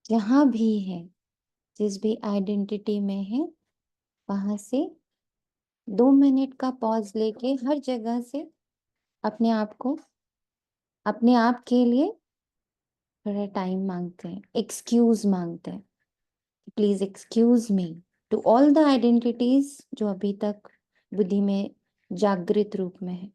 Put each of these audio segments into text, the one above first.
जहां भी है, जिस भी आइडेंटिटी में है, वहां से 2 मिनट का पॉज लेके हर जगह से अपने आप को, अपने आप के लिए थोड़ा टाइम मांगते हैं, एक्सक्यूज मांगते हैं। Please excuse me to all the identities जो अभी तक बुद्धि में जागृत रूप में है।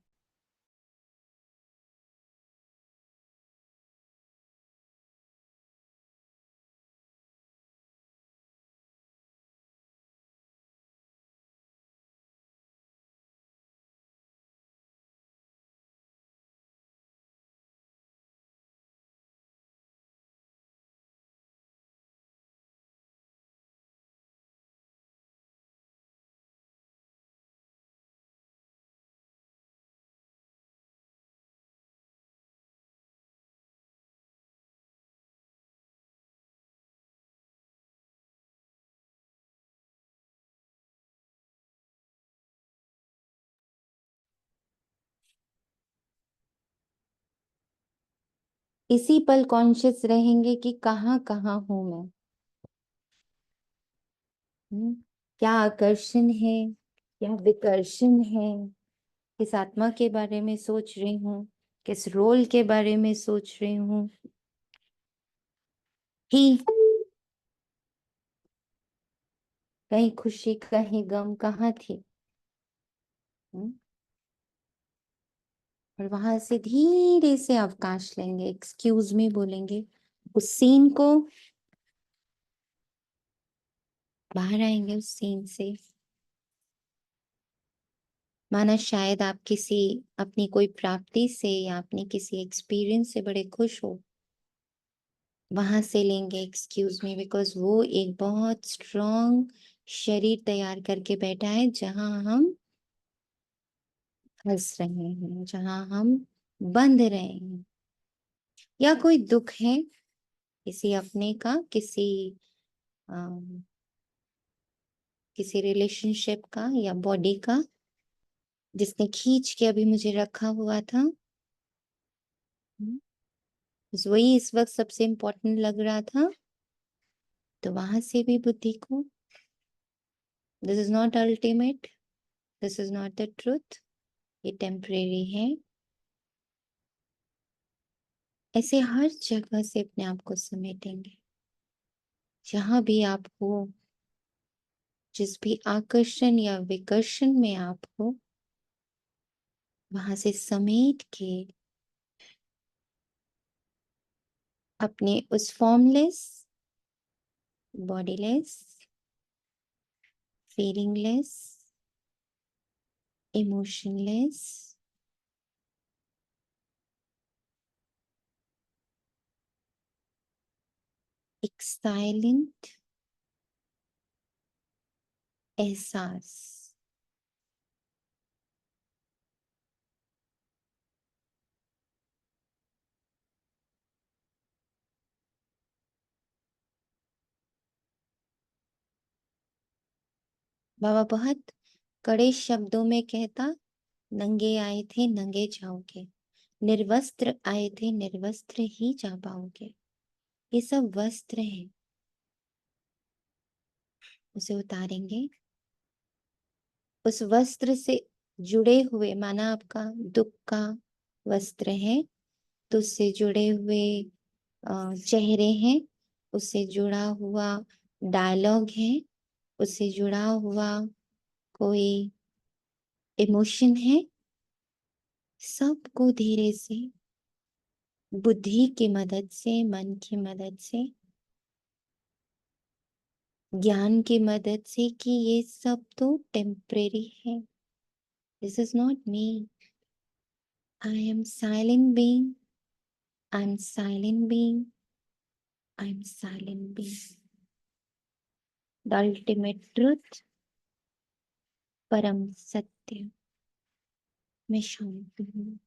इसी पल कॉन्शियस रहेंगे कि कहाँ कहाँ हूं मैं। क्या आकर्षण है, क्या विकर्षण है, किस आत्मा के बारे में सोच रही हूँ, किस रोल के बारे में सोच रही हूँ, ही कहीं खुशी कहीं गम कहाँ थी। हम्म, और वहां से धीरे से अवकाश लेंगे, एक्सक्यूज मी बोलेंगे, उस सीन को, बाहर आएंगे उस सीन से। माना शायद आप किसी अपनी कोई प्राप्ति से या अपनी किसी एक्सपीरियंस से बड़े खुश हो, वहां से लेंगे एक्सक्यूज मी, बिकॉज वो एक बहुत स्ट्रॉन्ग शरीर तैयार करके बैठा है जहां हम फंस रहे हैं, जहां हम बंध रहे हैं, या कोई दुख है किसी अपने का, किसी रिलेशनशिप का या बॉडी का, जिसने खींच के अभी मुझे रखा हुआ था। बस वही इस वक्त सबसे इम्पोर्टेंट लग रहा था। तो वहां से भी बुद्धि को, this is not ultimate, this is not the truth, ये टेम्परेरी है। ऐसे हर जगह से अपने आप को समेटेंगे, जहां भी आप हो, जिस भी आकर्षण या विकर्षण में आप हो, वहां से समेट के अपने उस फॉर्मलेस, बॉडीलेस, फीलिंगलेस, इमोशनलेस, एक साइलेंट एहसास, बाबा बहुत कड़े शब्दों में कहता, नंगे आए थे नंगे जाओगे, निर्वस्त्र आए थे निर्वस्त्र ही जा पाओगे। ये सब वस्त्र हैं, उसे उतारेंगे। उस वस्त्र से जुड़े हुए, माना आपका दुख का वस्त्र है, तो उससे जुड़े हुए चेहरे हैं, उससे जुड़ा हुआ डायलॉग है, उससे जुड़ा हुआ कोई इमोशन है, सबको धीरे से बुद्धि की मदद से, मन की मदद से, ज्ञान की मदद से, कि ये सब तो टेम्परेरी है, this is not me, I am silent being, I am silent being, I am silent being, the ultimate truth, परम सत्य, मैं शांत हूँ।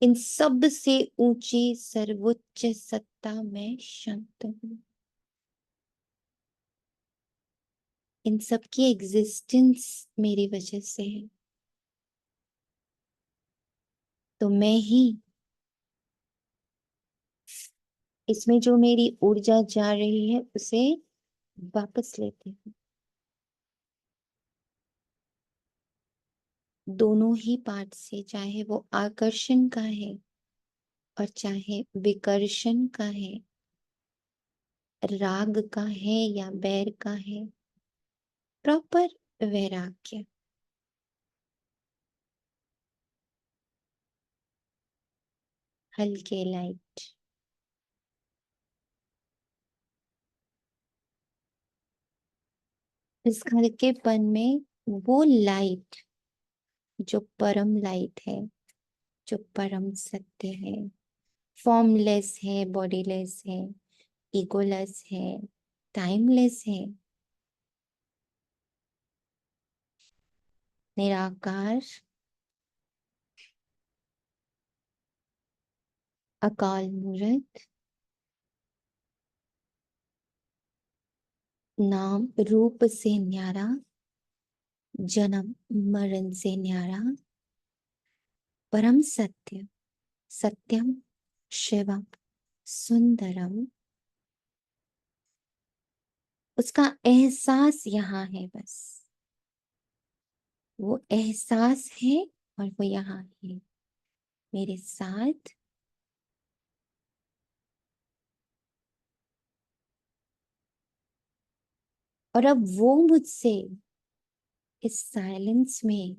इन सब से ऊंची सर्वोच्च सत्ता में शांत हूँ। इन सब की एग्जिस्टेंस मेरी वजह से है, तो मैं ही इसमें जो मेरी ऊर्जा जा रही है उसे वापस लेती हूँ। दोनों ही पार्ट से, चाहे वो आकर्षण का है और चाहे विकर्षण का है, राग का है या बैर का है, प्रॉपर वैराग्य। हल्के लाइट। इस हल्केपन में वो लाइट जो परम लाइट है, जो परम सत्य है, फॉर्मलेस है, बॉडीलेस है, ईगोलेस है, टाइमलेस है, निराकार, अकाल मूर्त, नाम रूप से न्यारा, जन्म मरण से न्यारा, परम सत्य, सत्यम शिवम सुंदरम। उसका एहसास यहाँ है बस। वो एहसास है और वो यहाँ है मेरे साथ। और अब वो मुझसे इस साइलेंस में,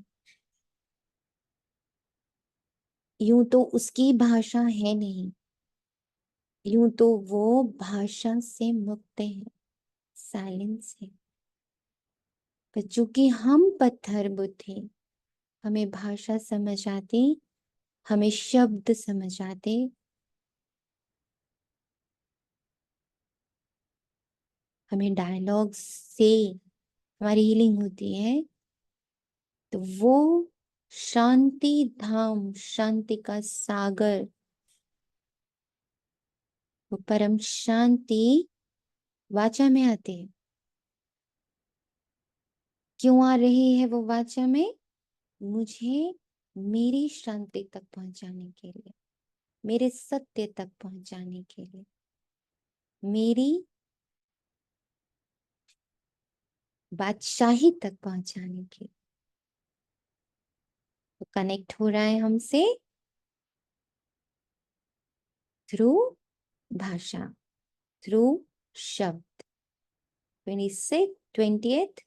यूं तो उसकी भाषा है नहीं, यूं तो वो भाषा से मुक्त है, साइलेंस है। पर चूंकि हम पत्थर बुद्ध हैं, हमें भाषा समझ आती, हमें शब्द समझ आते, हमें डायलॉग से हमारी हीलिंग होती है। तो वो शांति धाम, शांति का सागर, वो परम शांति वाचा में आती है। क्यों आ रही है वो वाचा में? मुझे मेरी शांति तक पहुंचाने के लिए, मेरे सत्य तक पहुंचाने के लिए, मेरी बादशाही तक पहुंचाने के लिए। तो कनेक्ट हो रहा है हमसे थ्रू भाषा, थ्रू शब्द। 20th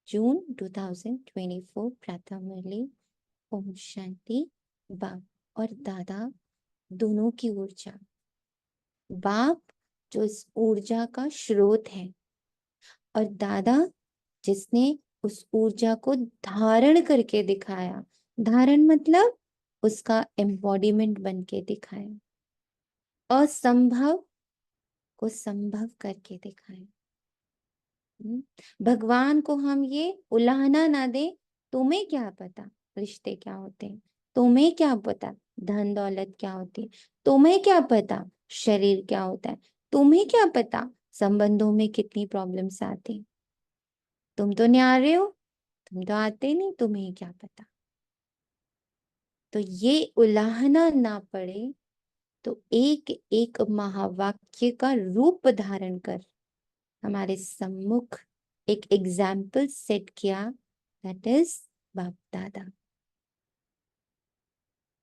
जून 2024 प्रातः मुरली। ओम शांति। बाप और दादा दोनों की ऊर्जा, बाप जो इस ऊर्जा का स्रोत है, और दादा जिसने उस ऊर्जा को धारण करके दिखाया। धारण मतलब उसका एम्बॉडीमेंट बन के दिखाया, असंभव को संभव करके दिखाया। भगवान को हम ये उलाहना ना दे, तुम्हें क्या पता रिश्ते क्या होते हैं, तुम्हें क्या पता धन दौलत क्या होती है, तुम्हें क्या पता शरीर क्या होता है, तुम्हें क्या पता संबंधों में कितनी प्रॉब्लम्स आती हैं। तुम तो न्यारे हो, तुम तो आते नहीं, तुम्हें क्या पता। तो ये उलाहना ना पड़े, तो एक एक महावाक्य का रूप धारण कर हमारे सम्मुख एक एग्जाम्पल सेट किया, दैट इज बाप दादा।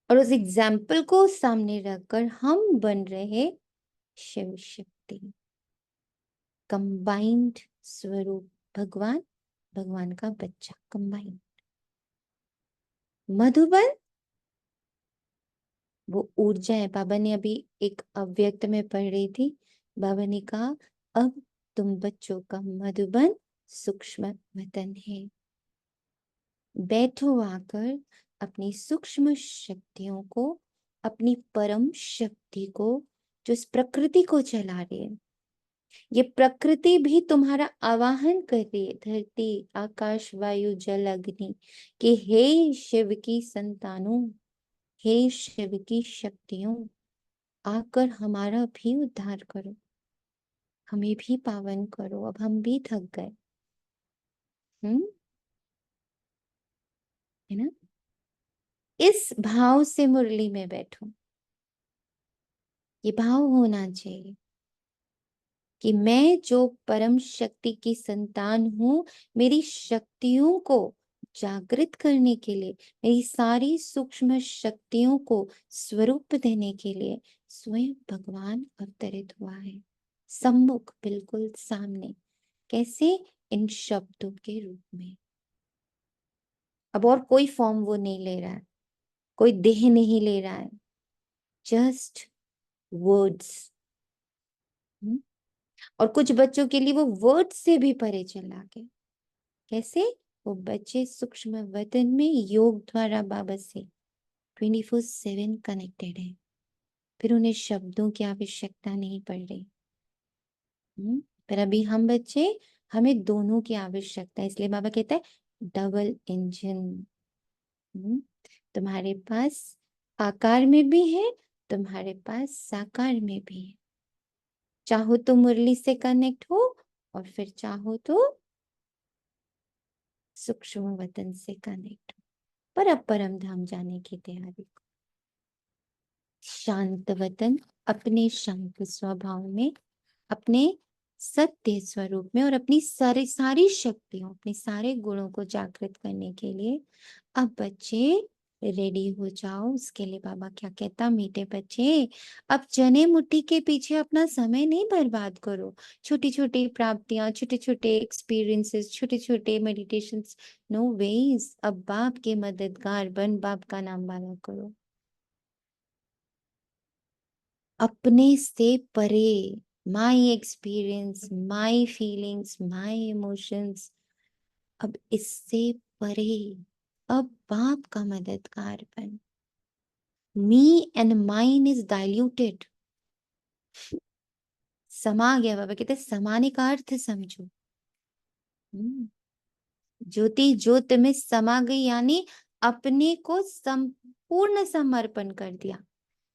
और उस एग्जाम्पल को सामने रखकर हम बन रहे शिव शक्ति, कंबाइंड स्वरूप, भगवान, भगवान का बच्चा, कंबाइंड। मधुबन वो ऊर्जा है। बाबा ने अभी एक अव्यक्त में पढ़ रही थी, बाबा ने कहा अब तुम बच्चों का मधुबन सूक्ष्म वतन है। बैठो आकर अपनी सूक्ष्म शक्तियों को, अपनी परम शक्ति को, जो इस प्रकृति को चला रही है, ये प्रकृति भी तुम्हारा आवाहन कर रही है, धरती आकाश वायु जल अग्नि, कि हे शिव की संतानों, हे शिव की शक्तियों, आकर हमारा भी उद्धार करो, हमें भी पावन करो, अब हम भी थक गए। है ना? इस भाव से मुरली में बैठो, ये भाव होना चाहिए। कि मैं जो परम शक्ति की संतान हूँ, मेरी शक्तियों को जागृत करने के लिए, मेरी सारी सूक्ष्म शक्तियों को स्वरूप देने के लिए स्वयं भगवान अवतरित हुआ है, सम्मुख, बिल्कुल सामने। कैसे? इन शब्दों के रूप में। अब और कोई फॉर्म वो नहीं ले रहा है, कोई देह नहीं ले रहा है, जस्ट वर्ड्स। और कुछ बच्चों के लिए वो वर्ड से भी परे चला गया। कैसे? वो बच्चे सूक्ष्म वतन में योग द्वारा बाबा से 24/7 कनेक्टेड है, फिर उन्हें शब्दों की आवश्यकता नहीं पड़ रही। पर अभी हम बच्चे, हमें दोनों की आवश्यकता है, इसलिए बाबा कहता है डबल इंजन। तुम्हारे पास आकार में भी है, तुम्हारे पास साकार में भी है। चाहो तो मुरली से कनेक्ट हो, और फिर चाहो तो सूक्ष्म वतन से कनेक्ट हो, पर अब परम धाम जाने की तैयारी। शांत वतन, अपने शांत स्वभाव में, अपने सत्य स्वरूप में, और अपनी सारी सारी शक्तियों, अपने सारे गुणों को जागृत करने के लिए अब बच्चे रेडी हो जाओ। उसके लिए बाबा क्या कहता, मीठे बच्चे, अब चने मुट्ठी के पीछे अपना समय नहीं बर्बाद करो। छोटी छोटी प्राप्तियां, छोटे छोटे एक्सपीरियंसेस, छोटे छोटे मेडिटेशंस, नो वेज। अब बाप के मददगार बन, बाप का नाम वाला करो, अपने से परे। My experience, my feelings, my emotions, अब इससे परे। अब बाप का मददगार बन। Me and mine is diluted. समा गया, बाबा कहते समाने का अर्थ समझो। ज्योति ज्योत में समा गई, यानी अपने को संपूर्ण समर्पण कर दिया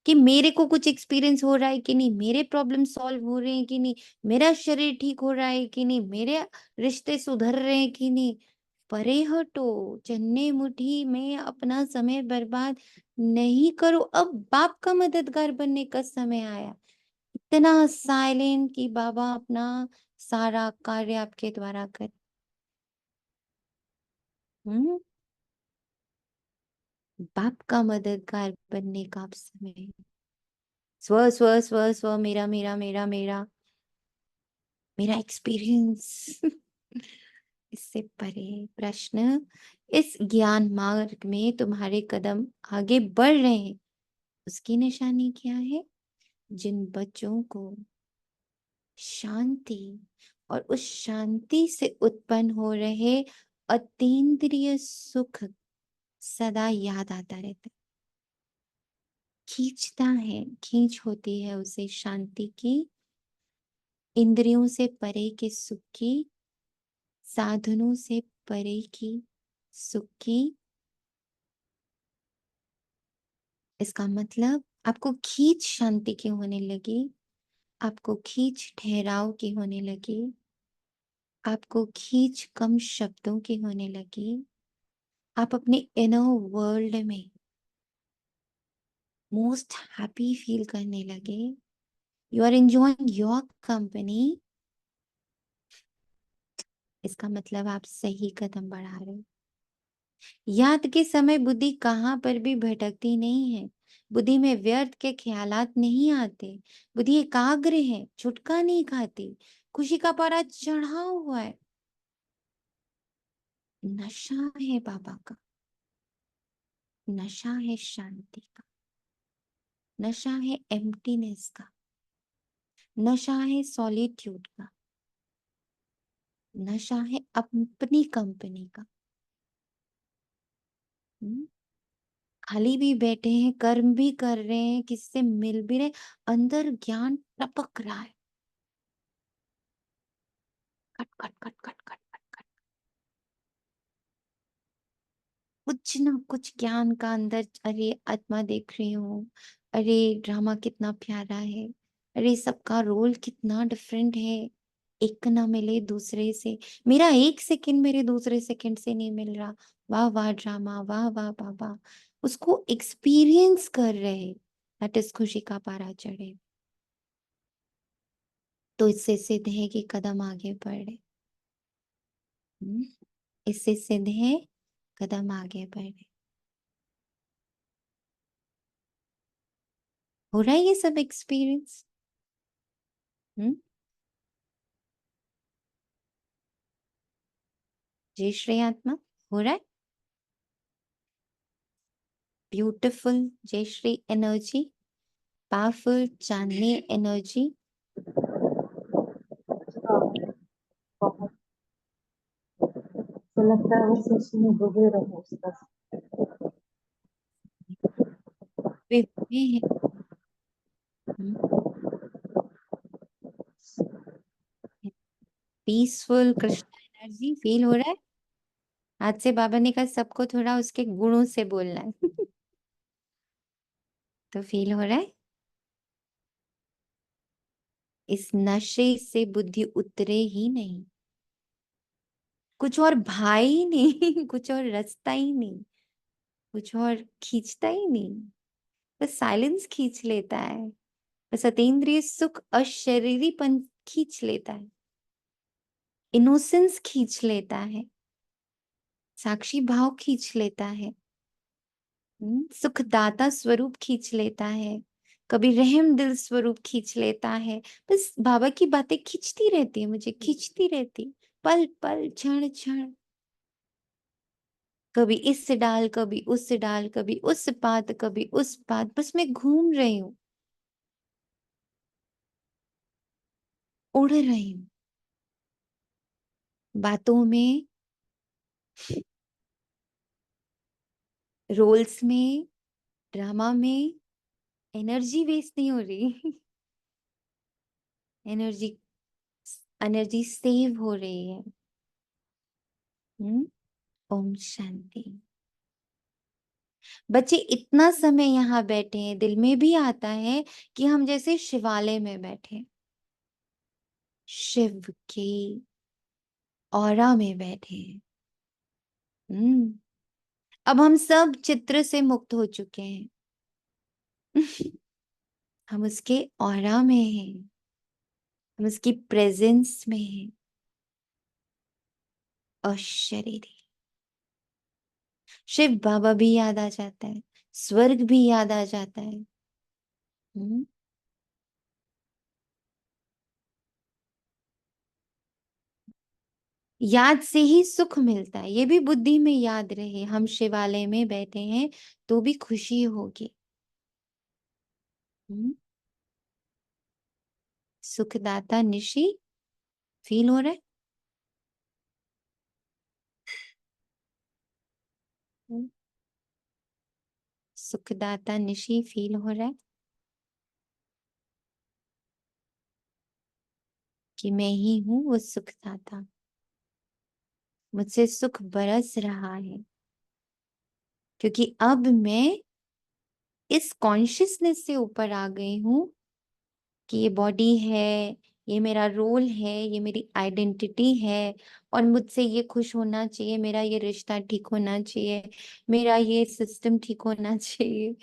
कि मेरे को कुछ एक्सपीरियंस हो रहा है कि नहीं, मेरे प्रॉब्लम सॉल्व हो रहे हैं कि नहीं, मेरा शरीर ठीक हो रहा है कि नहीं, मेरे रिश्ते सुधर रहे हैं कि नहीं, परे हटो। चन्ने मुट्ठी में अपना समय बर्बाद नहीं करो। अब बाप का मददगार बनने का समय आया। इतना साइलेंट कि बाबा अपना सारा कार्य आपके द्वारा कर। हम्म बाप का मददगार बनने का अब समय है। स्व स्व स्व स्व, मेरा मेरा मेरा मेरा मेरा एक्सपीरियंस। इससे परे प्रश्न, इस ज्ञान मार्ग में तुम्हारे कदम आगे बढ़ रहे हैं, उसकी निशानी क्या है? जिन बच्चों को शांति और उस शांति से उत्पन्न हो रहे अतीन्द्रिय सुख सदा याद आता रहता है, खींचता है, खींच होती है उसे शांति की, इंद्रियों से परे के सुख की, साधनों से परे की सुख की। इसका मतलब आपको खींच शांति की होने लगी, आपको खींच ठहराव की होने लगी, आपको खींच कम शब्दों की होने लगी। आप अपने इनर वर्ल्ड में मोस्ट हैप्पी फील करने लगे। You are enjoying your company. इसका मतलब आप सही कदम बढ़ा रहे हो। याद के समय बुद्धि कहाँ पर भी भटकती नहीं है, बुद्धि में व्यर्थ के ख्यालात नहीं आते, बुद्धि एकाग्र है, छुटका नहीं खाती, खुशी का पारा चढ़ा हुआ है। नशा है बाबा का, नशा है शांति का, नशा है एम्प्टीनेस का, नशा है सॉलिट्यूड का, नशा है अपनी कंपनी का। हम्म? खाली भी बैठे हैं, कर्म भी कर रहे हैं, किससे मिल भी रहे, अंदर ज्ञान टपक रहा है, cut cut cut cut cut cut cut. कुछ ना कुछ ज्ञान का अंदर, अरे आत्मा देख रही हूँ, अरे ड्रामा कितना प्यारा है, अरे सबका रोल कितना डिफरेंट है, एक ना मिले दूसरे से, मेरा एक सेकंड मेरे दूसरे सेकंड से नहीं मिल रहा, वाह वाह ड्रामा, वाह वाह बाबा। उसको एक्सपीरियंस कर रहे, दैट इज खुशी का पारा चढ़े। तो इससे सिद्ध है कि कदम आगे बढ़ रहे। इससे सिद्ध है कदम आगे बढ़ रहे। हो रहा है ये सब एक्सपीरियंस? जय श्री आत्मा, हो रहा है? ब्यूटिफुल जय श्री एनर्जी, पावरफुल चांदनी एनर्जी। बहुत तो लगता है उस सच में डूबे रहो उसका। वे हैं पीसफुल कृष्णा एनर्जी फील हो रहा है। आज से बाबा ने कहा सबको थोड़ा उसके गुणों से बोलना है। तो फील हो रहा है? इस नशे से बुद्धि उतरे ही नहीं, कुछ और भाई ही नहीं, कुछ और रास्ता ही नहीं, कुछ और खींचता ही नहीं, बस साइलेंस खींच लेता है, बस अतीन्द्रिय सुख अशरीरीपन खींच लेता है, इनोसेंस खींच लेता है, साक्षी भाव खींच लेता है, सुखदाता स्वरूप खींच लेता है, कभी रहम दिल स्वरूप खींच लेता है। बस बाबा की बातें खींचती रहती है, मुझे खींचती रहती, पल पल क्षण क्षण, कभी इस डाल कभी उस डाल, कभी उस बात कभी उस बात, बस मैं घूम रही हूँ, उड़ रही हूँ बातों में, रोल्स में, ड्रामा में। एनर्जी वेस्ट नहीं हो रही। एनर्जी एनर्जी सेव हो रही है। ओम शांति। बच्चे इतना समय यहाँ बैठे हैं, दिल में भी आता है कि हम जैसे शिवालय में बैठे, शिव की ऑरा में बैठे हैं। अब हम सब चित्र से मुक्त हो चुके हैं। हम उसके ऑरा में हैं, हम उसकी प्रेजेंस में हैं। अशरीरी शिव बाबा भी याद आ जाता है, स्वर्ग भी याद आ जाता है। हम्म याद से ही सुख मिलता है, ये भी बुद्धि में याद रहे। हम शिवालय में बैठे हैं तो भी खुशी होगी। सुखदाता निशि फील हो रहा है? हम्म, सुखदाता निशि फील हो रहा है कि मैं ही हूं वो सुखदाता, मुझसे सुख बरस रहा है, क्योंकि अब मैं इस कॉन्शियसनेस से ऊपर आ गई हूं कि ये बॉडी है, ये मेरा रोल है, ये मेरी आइडेंटिटी है, और मुझसे ये खुश होना चाहिए, मेरा ये रिश्ता ठीक होना चाहिए, मेरा ये सिस्टम ठीक होना चाहिए।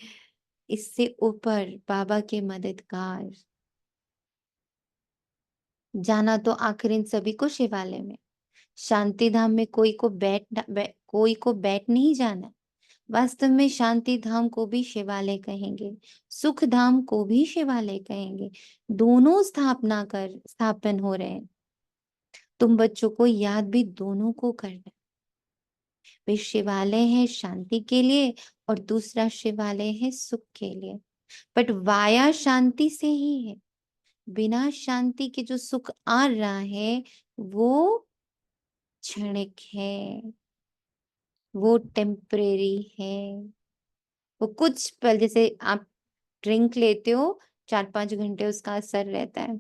इससे ऊपर बाबा के मददगार, जाना तो आखिर इन सभी को शिवालय में, शांति धाम में कोई को बैठ नहीं जाना। वास्तव में शांति धाम को भी शिवालय कहेंगे, सुख धाम को भी शिवालय कहेंगे। दोनों स्थापन हो रहे हैं। तुम बच्चों को याद भी दोनों को करना है। वे शिवालय है शांति के लिए और दूसरा शिवालय है सुख के लिए, बट वाया शांति से ही है। बिना शांति के जो सुख आ रहा है वो क्षणिक है, वो टेम्परेरी है। वो कुछ पल, जैसे आप ड्रिंक लेते हो, 4-5 घंटे उसका असर रहता है,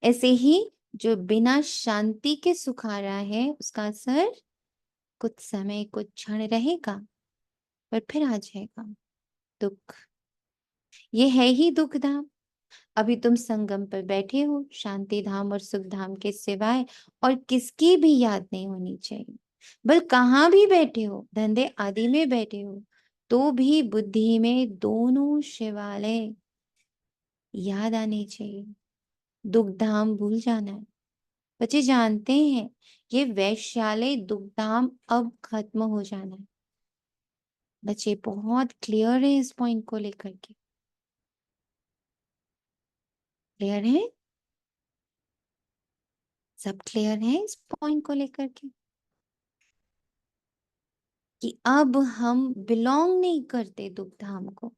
ऐसे ही जो बिना शांति के सुख आ रहा है उसका असर कुछ समय, कुछ क्षण रहेगा, पर फिर आ जाएगा दुख। ये है ही दुख धाम। अभी तुम संगम पर बैठे हो, शांति धाम और सुख धाम के सिवाय और किसकी भी याद नहीं होनी चाहिए। बल कहाँ भी बैठे हो, धंधे आदि में बैठे हो, तो भी बुद्धि में दोनों शिवालय याद आने चाहिए। दुग्धाम भूल जाना है। बच्चे जानते हैं ये वैश्यालय दुग्धाम अब खत्म हो जाना है। बच्चे बहुत क्लियर है इस पॉइंट को लेकर के। क्लियर है? सब क्लियर है इस पॉइंट को लेकर के कि अब हम बिलोंग नहीं करते दुग्धाम को।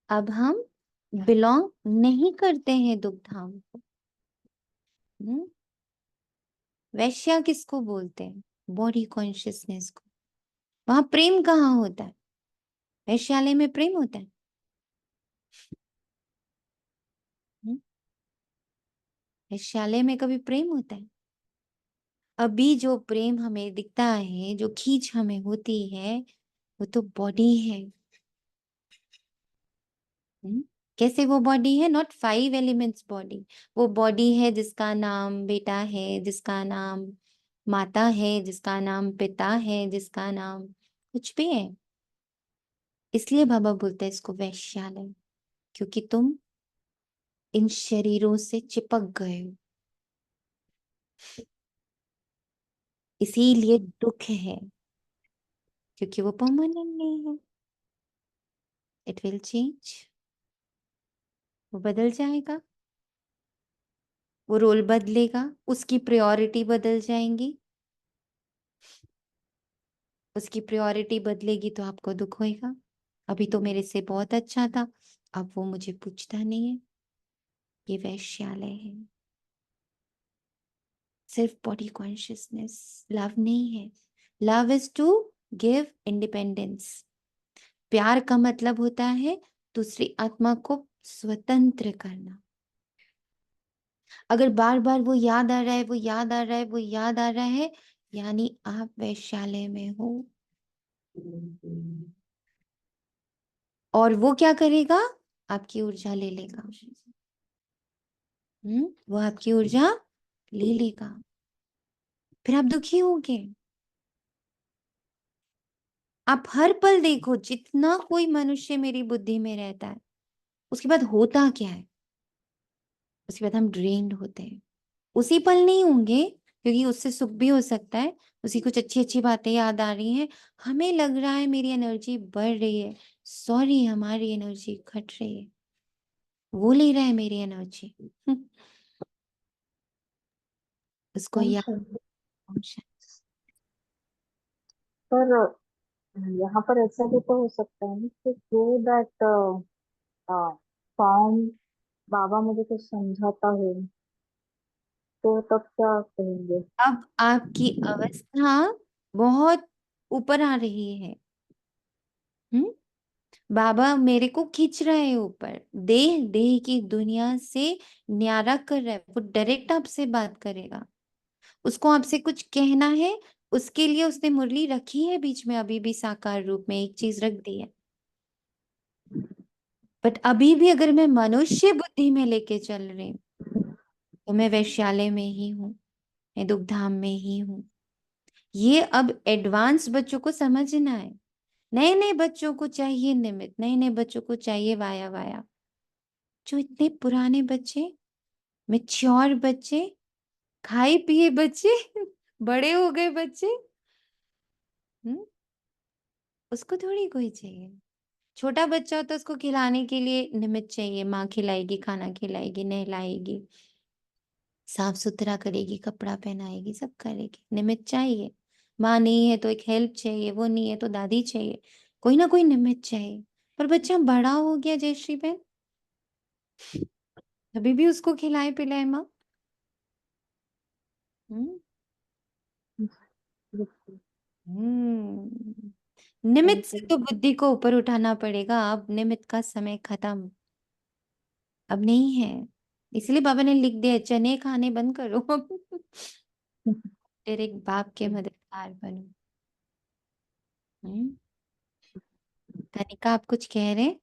अब हम बिलोंग नहीं करते हैं दुग्धाम को। हम्म? वैश्या किसको बोलते हैं? बॉडी कॉन्शियसनेस को। वहां प्रेम कहाँ होता है? वैश्यालय में प्रेम होता है? हम्म? वैश्यालय में कभी प्रेम होता है? अभी जो प्रेम हमें दिखता है, जो खींच हमें होती है, वो तो बॉडी है। हम्म? कैसे वो बॉडी है? Not 5 elements body. वो बॉडी है जिसका नाम बेटा है, जिसका नाम माता है, जिसका नाम पिता है, जिसका नाम कुछ भी है। इसलिए बाबा बोलते हैं इसको वैश्यालय, क्योंकि तुम इन शरीरों से चिपक गए हो। इसीलिए दुख है, क्योंकि वो परमानेंट नहीं है। It will change. वो बदल जाएगा। वो रोल बदलेगा, उसकी प्रायोरिटी बदल जाएंगी। उसकी प्रायोरिटी बदलेगी तो आपको दुख होएगा। अभी तो मेरे से बहुत अच्छा था, अब वो मुझे पूछता नहीं है। ये वैश्यालय है। सिर्फ बॉडी कॉन्शियसनेस लव नहीं है। Love is to give independence. प्यार का मतलब होता है दूसरी आत्मा को स्वतंत्र करना। अगर बार बार वो याद आ रहा है, वो याद आ रहा है, वो याद आ रहा है, यानी आप वैश्यालय में हो। और वो क्या करेगा? आपकी ऊर्जा ले लेगा। वो आपकी ऊर्जा ले लेगा। फिर आप दुखी होगे। आप हर पल देखो, जितना कोई मनुष्य मेरी बुद्धि में रहता है, उसके बाद होता क्या है? उसके बाद हम ड्रेन्ड होते हैं। उसी पल नहीं होंगे, क्योंकि उससे सुख भी हो सकता है। उसी कुछ अच्छी अच्छी बातें याद आ रही हैं, हमें लग रहा है मेरी एनर्जी बढ़ रही है। सॉरी, हमारी एनर्जी घट रही है। वो ले रहा है मेरी एनर्जी। उसको याद। टेंशन। पर यहाँ पर ऐसा भी तो हो सकता है ना कि थ्रू दैट फॉर्म बाबा मुझे कुछ समझाता है, तो तब क्या कहेंगे? अब आपकी अवस्था बहुत ऊपर आ रही है। हम्म? बाबा मेरे को खींच रहा है ऊपर, देह देह की दुनिया से न्यारा कर रहा है। वो डायरेक्ट आपसे बात करेगा। उसको आपसे कुछ कहना है, उसके लिए उसने मुरली रखी है बीच में, अभी भी साकार रूप में एक चीज रख दी है। बट अभी भी अगर मैं मनुष्य बुद्धि में लेके चल रही हूँ, तो मैं वैश्यालय में ही हूँ, मैं दुग्धाम में ही हूँ। ये अब एडवांस बच्चों को समझना है। नए नए बच्चों को चाहिए निमित्त, नए नए बच्चों को चाहिए वाया वाया। जो इतने पुराने बच्चे, मेच्योर बच्चे, खाए पिए बच्चे, बड़े हो गए बच्चे, हम्म, उसको थोड़ी कोई चाहिए। छोटा बच्चा हो तो उसको खिलाने के लिए निमित्त चाहिए। माँ खिलाएगी, खाना खिलाएगी, नहलाएगी, साफ सुथरा करेगी, कपड़ा पहनाएगी, सब करेगी, निमित्त चाहिए। माँ नहीं है तो एक हेल्प चाहिए, वो नहीं है तो दादी चाहिए, कोई ना कोई निमित्त चाहिए। पर बच्चा बड़ा हो गया जयश्री बहन, अभी भी उसको खिलाए पिलाए माँ। हम्म। हम्म। निमित्त से तो बुद्धि को ऊपर उठाना पड़ेगा। अब निमित्त का समय खत्म, अब नहीं है। इसलिए बाबा ने लिख दिया, चने खाने बंद करो। फिर एक बाप के मददगार बनो। हम्म। कनिका, आप कुछ कह रहे?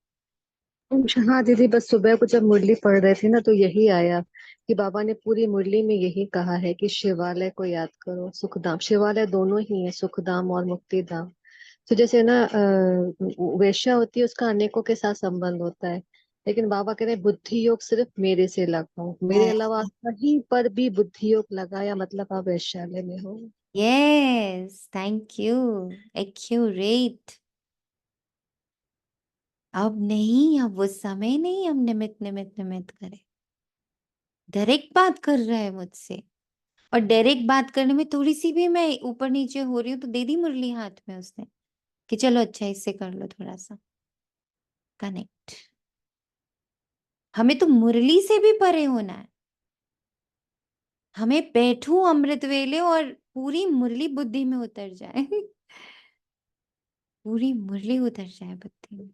हाँ दीदी, बस सुबह को जब मुरली पढ़ रहे थे ना तो यही आया कि बाबा ने पूरी मुरली में यही कहा है कि शिवालय को याद करो, सुखधाम। शिवालय दोनों ही है, सुखधाम और मुक्तिधाम। तो जैसे ना वेश्या होती है, उसका अनेकों के साथ संबंध होता है। लेकिन बाबा कह रहे हैं बुद्धि योग सिर्फ मेरे से लगाओ, मेरे यस, अलावा कहीं पर भी बुद्धि योग लगाया मतलब आप वैश्यालय में हो। Yes, thank you, accurate. अब नहीं, अब वो समय नहीं हम निमित निमित निमित करें। डायरेक्ट बात कर रहा है मुझसे, और डायरेक्ट बात करने में थोड़ी सी भी मैं ऊपर नीचे हो रही हूँ तो दे दी मुरली हाथ में उसने कि चलो अच्छा इससे कर लो थोड़ा सा कनेक्ट। हमें तो मुरली से भी परे होना है। हमें बैठू अमृत वेले और पूरी मुरली बुद्धि में उतर जाए। पूरी मुरली उतर जाए बुद्धि में।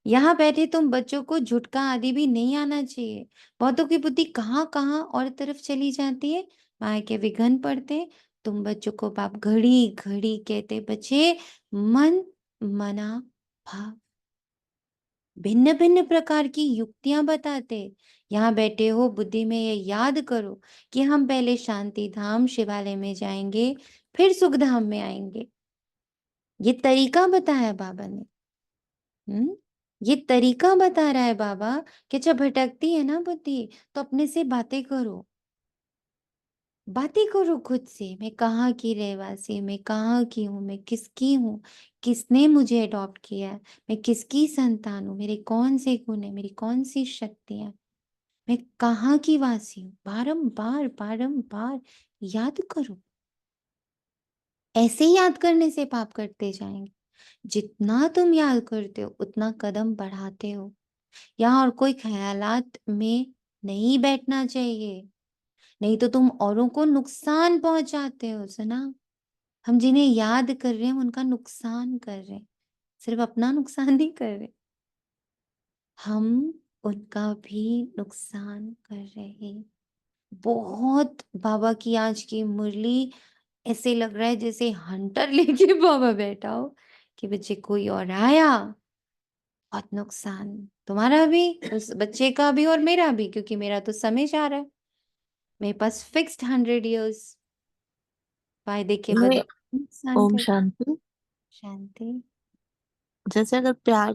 यहाँ बैठे तुम बच्चों को झुटका आदि भी नहीं आना चाहिए। बहुतों की बुद्धि कहाँ कहाँ और तरफ चली जाती है, माया के विघन पड़ते। तुम बच्चों को बाप घड़ी घड़ी कहते, बच्चे मन मना भाव, भिन्न भिन्न प्रकार की युक्तियां बताते। यहाँ बैठे हो बुद्धि में ये याद करो कि हम पहले शांति धाम शिवालय में जाएंगे, फिर सुख धाम में आएंगे। ये तरीका बताया बाबा ने। ये तरीका बता रहा है बाबा कि जब भटकती है ना बुद्धि तो अपने से बातें करो। बातें करो खुद से, मैं कहाँ की रहवासी, मैं कहाँ की हूँ, मैं किसकी हूँ, किसने मुझे अडॉप्ट किया है, मैं किसकी संतान हूँ, मेरे कौन से गुण है, मेरी कौन सी शक्तियां, मैं कहाँ की वासी हूँ। बारंबार बारंबार याद करो। ऐसे ही याद करने से पाप करते जाएंगे। जितना तुम याद करते हो उतना कदम बढ़ाते हो। यहाँ और कोई ख्यालात में नहीं बैठना चाहिए, नहीं तो तुम औरों को नुकसान पहुंचाते हो। सुना, हम जिन्हें याद कर रहे हैं उनका नुकसान कर रहे हैं, सिर्फ अपना नुकसान नहीं कर रहे, हम उनका भी नुकसान कर रहे हैं। बहुत बाबा की आज की मुरली ऐसे लग रहा है जैसे हंटर लेके बाबा बैठा हो कि बच्चे कोई और आया, बहुत नुकसान, तुम्हारा भी, उस बच्चे का भी और मेरा भी, क्योंकि मेरा तो समय जा रहा है। मेरे पास फिक्स्ड 100 years, फायदे के नहीं। बदले नुकसान ओम कर। शांति। शांति। जैसे अगर प्यार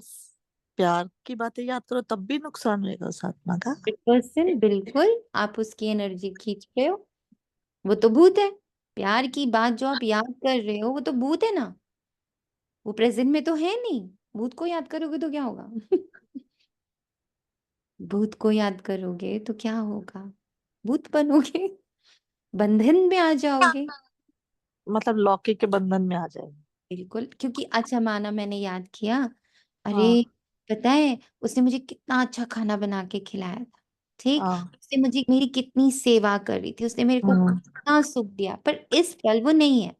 प्यार की बातें याद करो तब भी नुकसान होएगा उस आत्मा का। 100% बिल्कुल, आप उसकी एनर्जी खींच रहे हो। वो तो भूत है। प्यार की बात जो आप याद कर रहे हो वो तो भूत है ना, वो प्रेजेंट में तो है नहीं। भूत को याद करोगे तो क्या होगा? भूत को याद करोगे तो क्या होगा? भूत बनोगे, बंधन में आ जाओगे। मतलब लौकिक के बंधन में आ जाएंगे। बिल्कुल, क्योंकि अच्छा माना मैंने याद किया, अरे हाँ। पता है उसने मुझे कितना अच्छा खाना बना के खिलाया था, ठीक, हाँ। उसने मुझे मेरी कितनी सेवा करी थी, उसने मेरे को हम्म। कितना सुख दिया, पर इस पल वो नहीं है।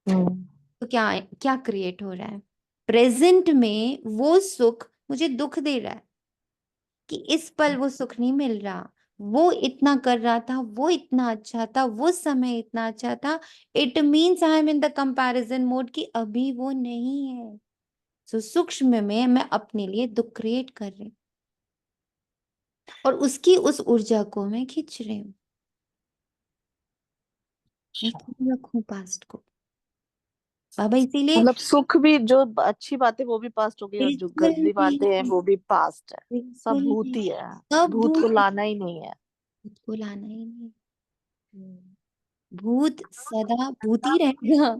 हम्म। तो क्या क्या क्रिएट हो रहा है? प्रेजेंट में वो सुख मुझे दुख दे रहा है कि इस पल वो सुख नहीं मिल रहा। वो इतना कर रहा था, वो इतना अच्छा था, वो समय इतना अच्छा था, it means I am in the comparison mode कि अभी वो नहीं है। सो सूक्ष्म में मैं अपने लिए दुख क्रिएट कर रही हूँ और उसकी उस ऊर्जा को मैं खींच रही हूँ। मैं क्यों रखूं पास्ट को? बाबा इसीलिए, मतलब सुख भी जो अच्छी बातें वो भी पास्ट हो गई और जो बिल्कुल गंदी बातें हैं नहीं, वो भी पास्ट है। सब बिल्कुल भूत नहीं, ही है। सब भूत को भूत, लाना ही नहीं है। भूत को लाना ही नहीं। हम्म। भूत सदा भूत ही रहेगा।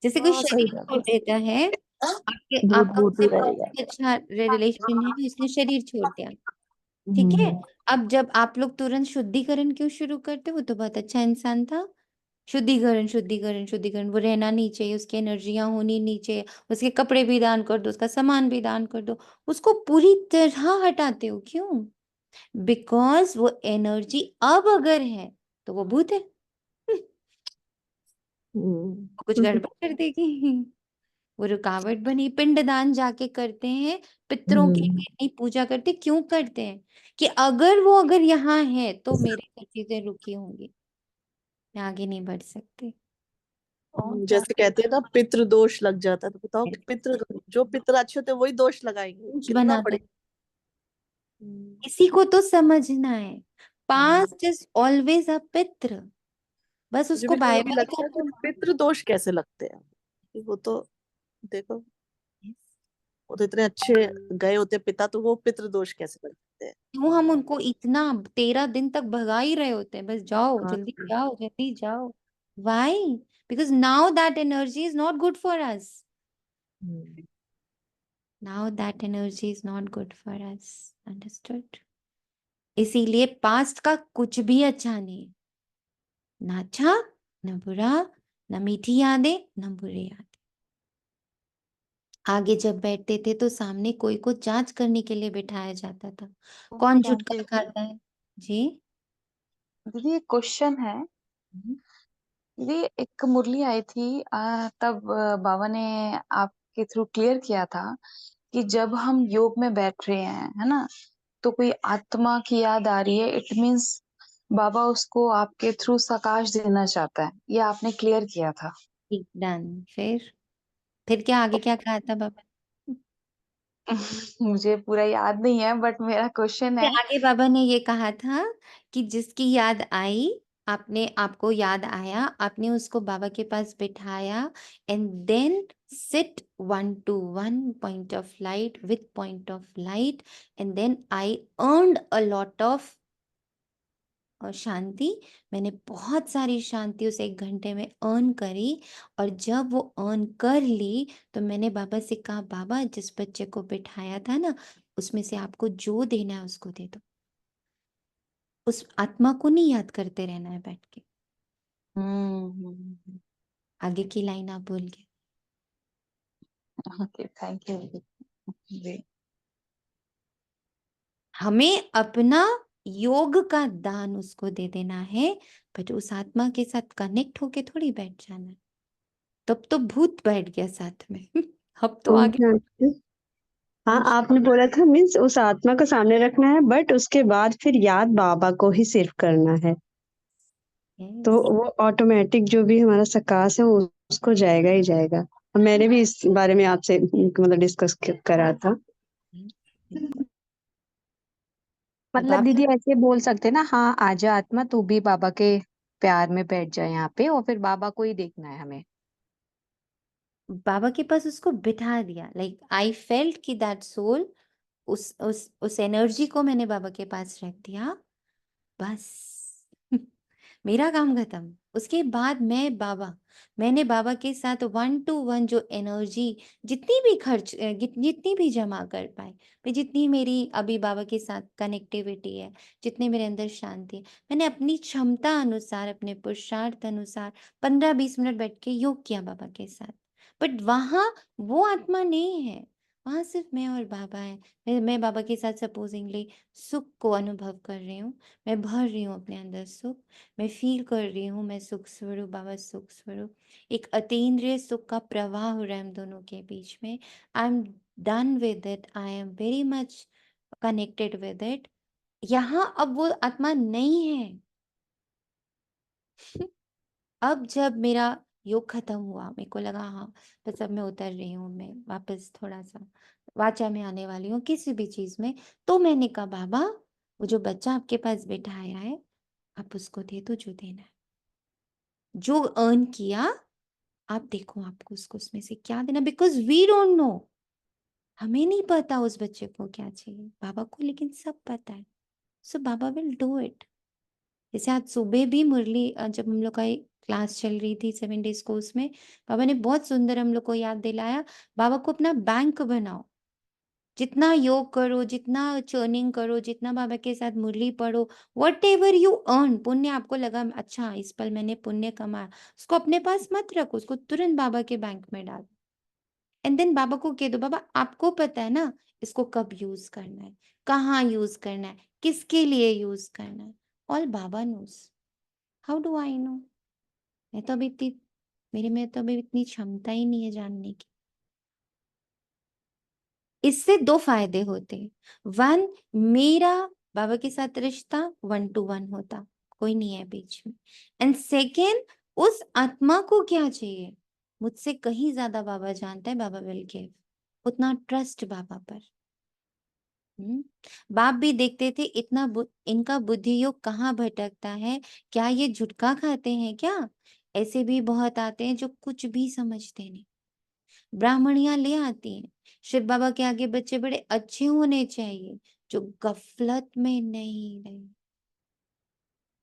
जैसे कोई हाँ सही शरीर बात छोड़ देता है, आपके है। भूत आपका भूत उससे ही रहेगा। बहुत अच्छा रिलेशन है, उसने शरीर छोड़ दिया, ठीक है। हम्म। अब जब आप लोग तुरंत शुद्धिकरण क्यों शुरू करते हो? वो तो बहुत अच्छा इंसान था। शुद्धिकरण शुद्धिकरण शुद्धिकरण, वो रहना नहीं चाहिए, उसकी एनर्जियां होनी नहीं चाहिए, उसके कपड़े भी दान कर दो, उसका सामान भी दान कर दो, उसको पूरी तरह हटाते हो क्यों? बिकॉज वो एनर्जी अब अगर है तो वो भूत है। कुछ हम्म। गड़बड़ कर देगी। वो रुकावट बनी। पिंडदान जाके करते हैं, पितरों की हम्म। इतनी पूजा करते, क्यों करते हैं? कि अगर वो अगर यहाँ है तो मेरे से चीजें रुकी होंगी, मैं आगे नहीं बढ़ सकती। और क्या? जैसे कहते हैं ना पितृ दोष लग जाता है तो बताओ कि पितृ जो पितृ अच्छे होते हैं वही दोष लगाएंगे, कुछ कितना बनाता बड़े। है। इसी को तो समझना है। हम्म। पास्ट इज ऑलवेज अ पितृ, बस मुझे उसको भी बाय कभी भी बाय लगता है कि करो। पितृ दोष कैसे लगते हैं, कि वो तो देखो। वो तो इतने अच्छे गए होते पिता, तो वो पितृदोष कैसे कर सकते हैं? क्यों हम उनको इतना 13 दिन तक भगा ही रहे होते हैं, बस जाओ हाँ। जल्दी जाओ जल्दी जाओ। Why? Because now that energy is not good for us. Hmm. Now that energy is not good for us. Understood? इसीलिए पास्ट का कुछ भी अच्छा नहीं, ना अच्छा न बुरा, न मीठी यादें न बुरे यादें। आगे जब बैठते थे तो सामने कोई को जांच करने के लिए बिठाया जाता था, कौन थैंक झुटका यू। खाता है। जी। दीदी एक क्वेश्चन है। हम्म। दीदी एक मुरली आई थी, तब बाबा ने आपके थ्रू क्लियर किया था कि जब हम योग में बैठ रहे हैं, है ना, तो कोई आत्मा की याद आ रही है, इट मीन्स बाबा उसको आपके थ्रू सकाश देना चाहता है। ये आपने क्लियर किया था। ठीक, डन। फिर क्या आगे क्या कहा था बाबा ने? मुझे पूरा याद नहीं है, बट मेरा क्वेश्चन है। आगे बाबा ने ये कहा था कि जिसकी याद आई, आपने, आपको याद आया, आपने उसको बाबा के पास बिठाया, and then sit 1 to 1 point of light with point of light, and then I earned a lot of शांति। मैंने बहुत सारी शांति उस 1 घंटे में अर्न करी, और जब वो अर्न कर ली तो मैंने बाबा से कहा, बाबा जिस बच्चे को बिठाया था ना, उसमें से आपको जो देना है उसको दे दो, उस आत्मा को नहीं याद करते रहना है बैठ के। आगे की लाइन आप भूल गए। ओके, थैंक यू जी। हमें अपना योग का दान उसको दे देना है, बट उस आत्मा के साथ कनेक्ट होके थोड़ी बैठ जाना है। तब तो भूत बैठ गया साथ में। अब तो आगे। हाँ, आपने बोला था मीन्स उस आत्मा को सामने रखना है, बट उसके बाद फिर याद बाबा को ही सिर्फ करना है, तो Yes. वो ऑटोमेटिक जो भी हमारा सकाश है वो उसको जाएगा ही जाएगा। मैंने भी इस बारे में आपसे मतलब डिस्कस करा था। अब मतलब आप दीदी ऐसे बोल सकते ना, हाँ आजा आत्मा तू भी बाबा के प्यार में बैठ जाए यहाँ पे, और फिर बाबा को ही देखना है हमें। बाबा के पास उसको बिठा दिया, लाइक आई फेल्ट कि दैट सोल, उस एनर्जी को मैंने बाबा के पास रख दिया, बस। मेरा काम खत्म। उसके बाद मैंने बाबा के साथ 1 to 1 जो एनर्जी, जितनी भी खर्च जितनी भी जमा कर पाए, मैं जितनी मेरी अभी बाबा के साथ कनेक्टिविटी है, जितने मेरे अंदर शांति है, मैंने अपनी क्षमता अनुसार, अपने पुरुषार्थ अनुसार 15-20 मिनट बैठ के योग किया बाबा के साथ। बट वहां वो आत्मा नहीं है, वहां सिर्फ मैं और बाबा है। मैं बाबा के साथ सपोजिंगली सुख को अनुभव कर रही हूँ, मैं भर रही हूँ अपने अंदर सुख, मैं फील कर रही हूँ, मैं सुख स्वरूप, बाबा सुख स्वरूप, एक अतीन्द्रिय सुख का प्रवाह हो रहा है हम दोनों के बीच में। I am done with it, I am very much connected with it. यहाँ अब वो आत्मा नहीं है। अब जब मेरा योग खत्म हुआ, मेरे को लगा हाँ बस अब मैं उतर रही हूँ, मैं वापस थोड़ा सा वाचा में आने वाली हूँ किसी भी चीज में, तो मैंने कहा बाबा वो जो बच्चा आपके पास बैठाया है, आप उसको दे दो जो देना है, जो अर्न किया, आप देखो आपको उसको उसमें से क्या देना, बिकॉज वी डोंट नो। हमें नहीं पता उस बच्चे को क्या चाहिए, बाबा को लेकिन सब पता है। सो बाबा विल डू इट। जैसे आज सुबह भी मुरली, जब हम लोग का क्लास चल रही थी 7 days कोर्स में, बाबा ने बहुत सुंदर हम लोग को याद दिलाया, बाबा को अपना बैंक बनाओ, जितना योग करो, जितना चर्निंग करो, जितना बाबा के साथ मुरली पढ़ो, वट एवर यू अर्न, पुण्य आपको लगा अच्छा इस पल मैंने पुण्य कमाया, उसको अपने पास मत रखो, उसको तुरंत बाबा के बैंक में डालो, एंड देन बाबा को कह दो, बाबा आपको पता है ना इसको कब यूज करना है, कहाँ यूज करना है, किसके लिए यूज करना है, all Baba knows. How do I know? मैं तो अभी इतनी मेरे में तो अभी इतनी क्षमता ही नहीं है जानने की। इससे 2 फायदे होते हैं। 1, मेरा बाबा के साथ रिश्ता 1 to 1 होता, कोई नहीं है बीच में, एंड सेकेंड, उस आत्मा को क्या चाहिए, मुझसे कहीं ज्यादा बाबा जानता है, बाबा विल गिव, उतना ट्रस्ट बाबा पर। बाप भी देखते थे इतना इनका बुद्धि योग कहाँ भटकता है, क्या ये झुटका खाते हैं क्या? ऐसे भी बहुत आते हैं जो कुछ भी समझते नहीं, ब्राह्मणियां ले आती हैं, शिव बाबा के आगे बच्चे बड़े अच्छे होने चाहिए, जो गफलत में नहीं रहे,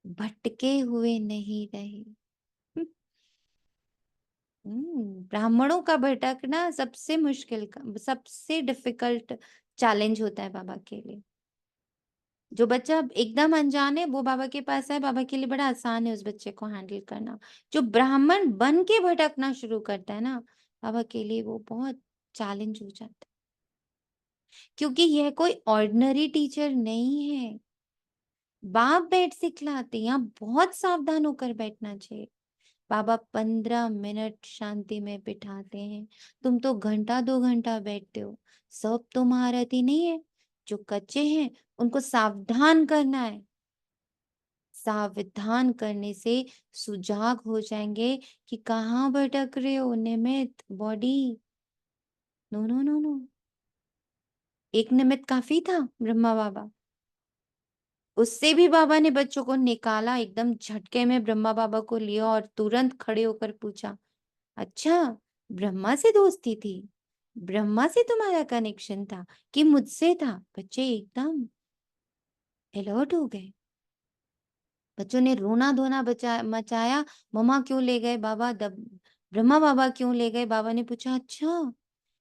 भटके हुए नहीं रहे। ब्राह्मणों का भटकना सबसे मुश्किल का, सबसे डिफिकल्ट चैलेंज होता है बाबा के लिए। जो बच्चा एकदम अनजान है वो बाबा के पास है, बाबा के लिए बड़ा आसान है उस बच्चे को हैंडल करना। जो ब्राह्मण बन के भटकना शुरू करता है ना, बाबा के लिए वो बहुत चैलेंज हो जाता है, क्योंकि यह कोई ऑर्डिनरी टीचर नहीं है। बाप बैठ सिखलाते, यहाँ बहुत सावधान होकर बैठना चाहिए। बाबा 15 मिनट शांति में बिठाते हैं, तुम तो घंटा 2 घंटा बैठते हो। सब तो महारथी नहीं है, जो कच्चे हैं उनको सावधान करना है। सावधान करने से सुजाग हो जाएंगे कि कहाँ भटक रहे हो, निमित्त body. No no no no, एक निमित्त काफी था ब्रह्मा बाबा, उससे भी बाबा ने बच्चों को निकाला। एकदम झटके में ब्रह्मा बाबा को लिया और तुरंत खड़े होकर पूछा, अच्छा ब्रह्मा से दोस्ती थी, ब्रह्मा से तुम्हारा कनेक्शन था कि मुझसे था? बच्चे एकदम अलर्ट हो गए। बच्चों ने रोना धोना मचाया, मम्मा क्यों ले गए बाबा, ब्रह्मा बाबा क्यों ले गए? बाबा ने पूछा, अच्छा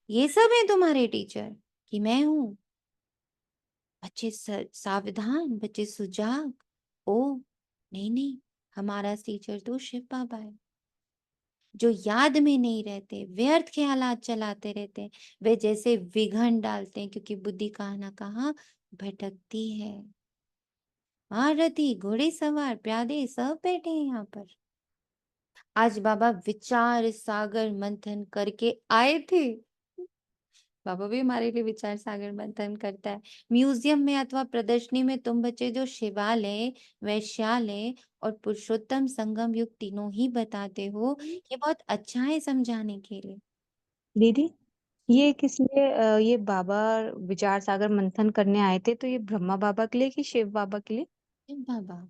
ये सब है तुम्हारे टीचर कि मैं हूं? बच्चे सावधान, बच्चे सुजाग। ओ नहीं नहीं, हमारा टीचर तो शिव बाबा है। जो याद में नहीं रहते, व्यर्थ ख्यालात चलाते रहते, वे जैसे विघन डालते हैं, क्योंकि बुद्धि कहाँ ना कहाँ भटकती है। महारथी, घोड़े सवार, प्यादे सब बैठे हैं यहाँ पर। आज बाबा विचार सागर मंथन करके आए थे। बाबा भी हमारे लिए विचार सागर मंथन करता है। म्यूजियम में अथवा प्रदर्शनी में तुम बच्चे जो शिवालय, वैश्यालय और पुरुषोत्तम संगम युग तीनों ही बताते हो, ये बहुत अच्छा है समझाने के लिए। दीदी, ये किस लिए ये बाबा विचार सागर मंथन करने आए थे, तो ये ब्रह्मा बाबा के लिए कि शिव बाबा के लिए? शिव बाबा।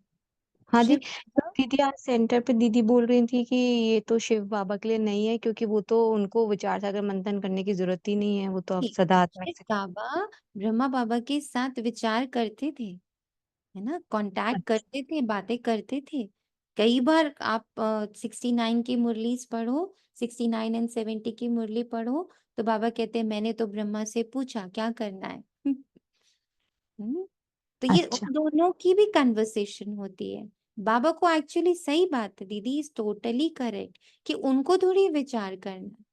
हाँ जी। शिव तो बाबा। दीदी आज सेंटर पे दीदी बोल रही थी कि ये तो शिव बाबा के लिए नहीं है, क्योंकि वो तो उनको विचार सागर मंथन करने की जरूरत ही नहीं है, वो तो अब सदा आत्मा शिव से। बाबा ब्रह्मा बाबा के साथ विचार करते थे, है ना, कांटेक्ट अच्छा। करते थे, बातें करते थे। कई बार आप 69 की मुरलीज पढ़ो, 69 एंड 70 की मुरली पढ़ो, तो बाबा कहते हैं मैंने तो ब्रह्मा से पूछा क्या करना है। हम्म, तो ये अच्छा। उन दोनों की भी कन्वर्सेशन होती है। बाबा को एक्चुअली सही बात है, दीदी इज टोटली करेक्ट, कि उनको थोड़ी विचार करना है,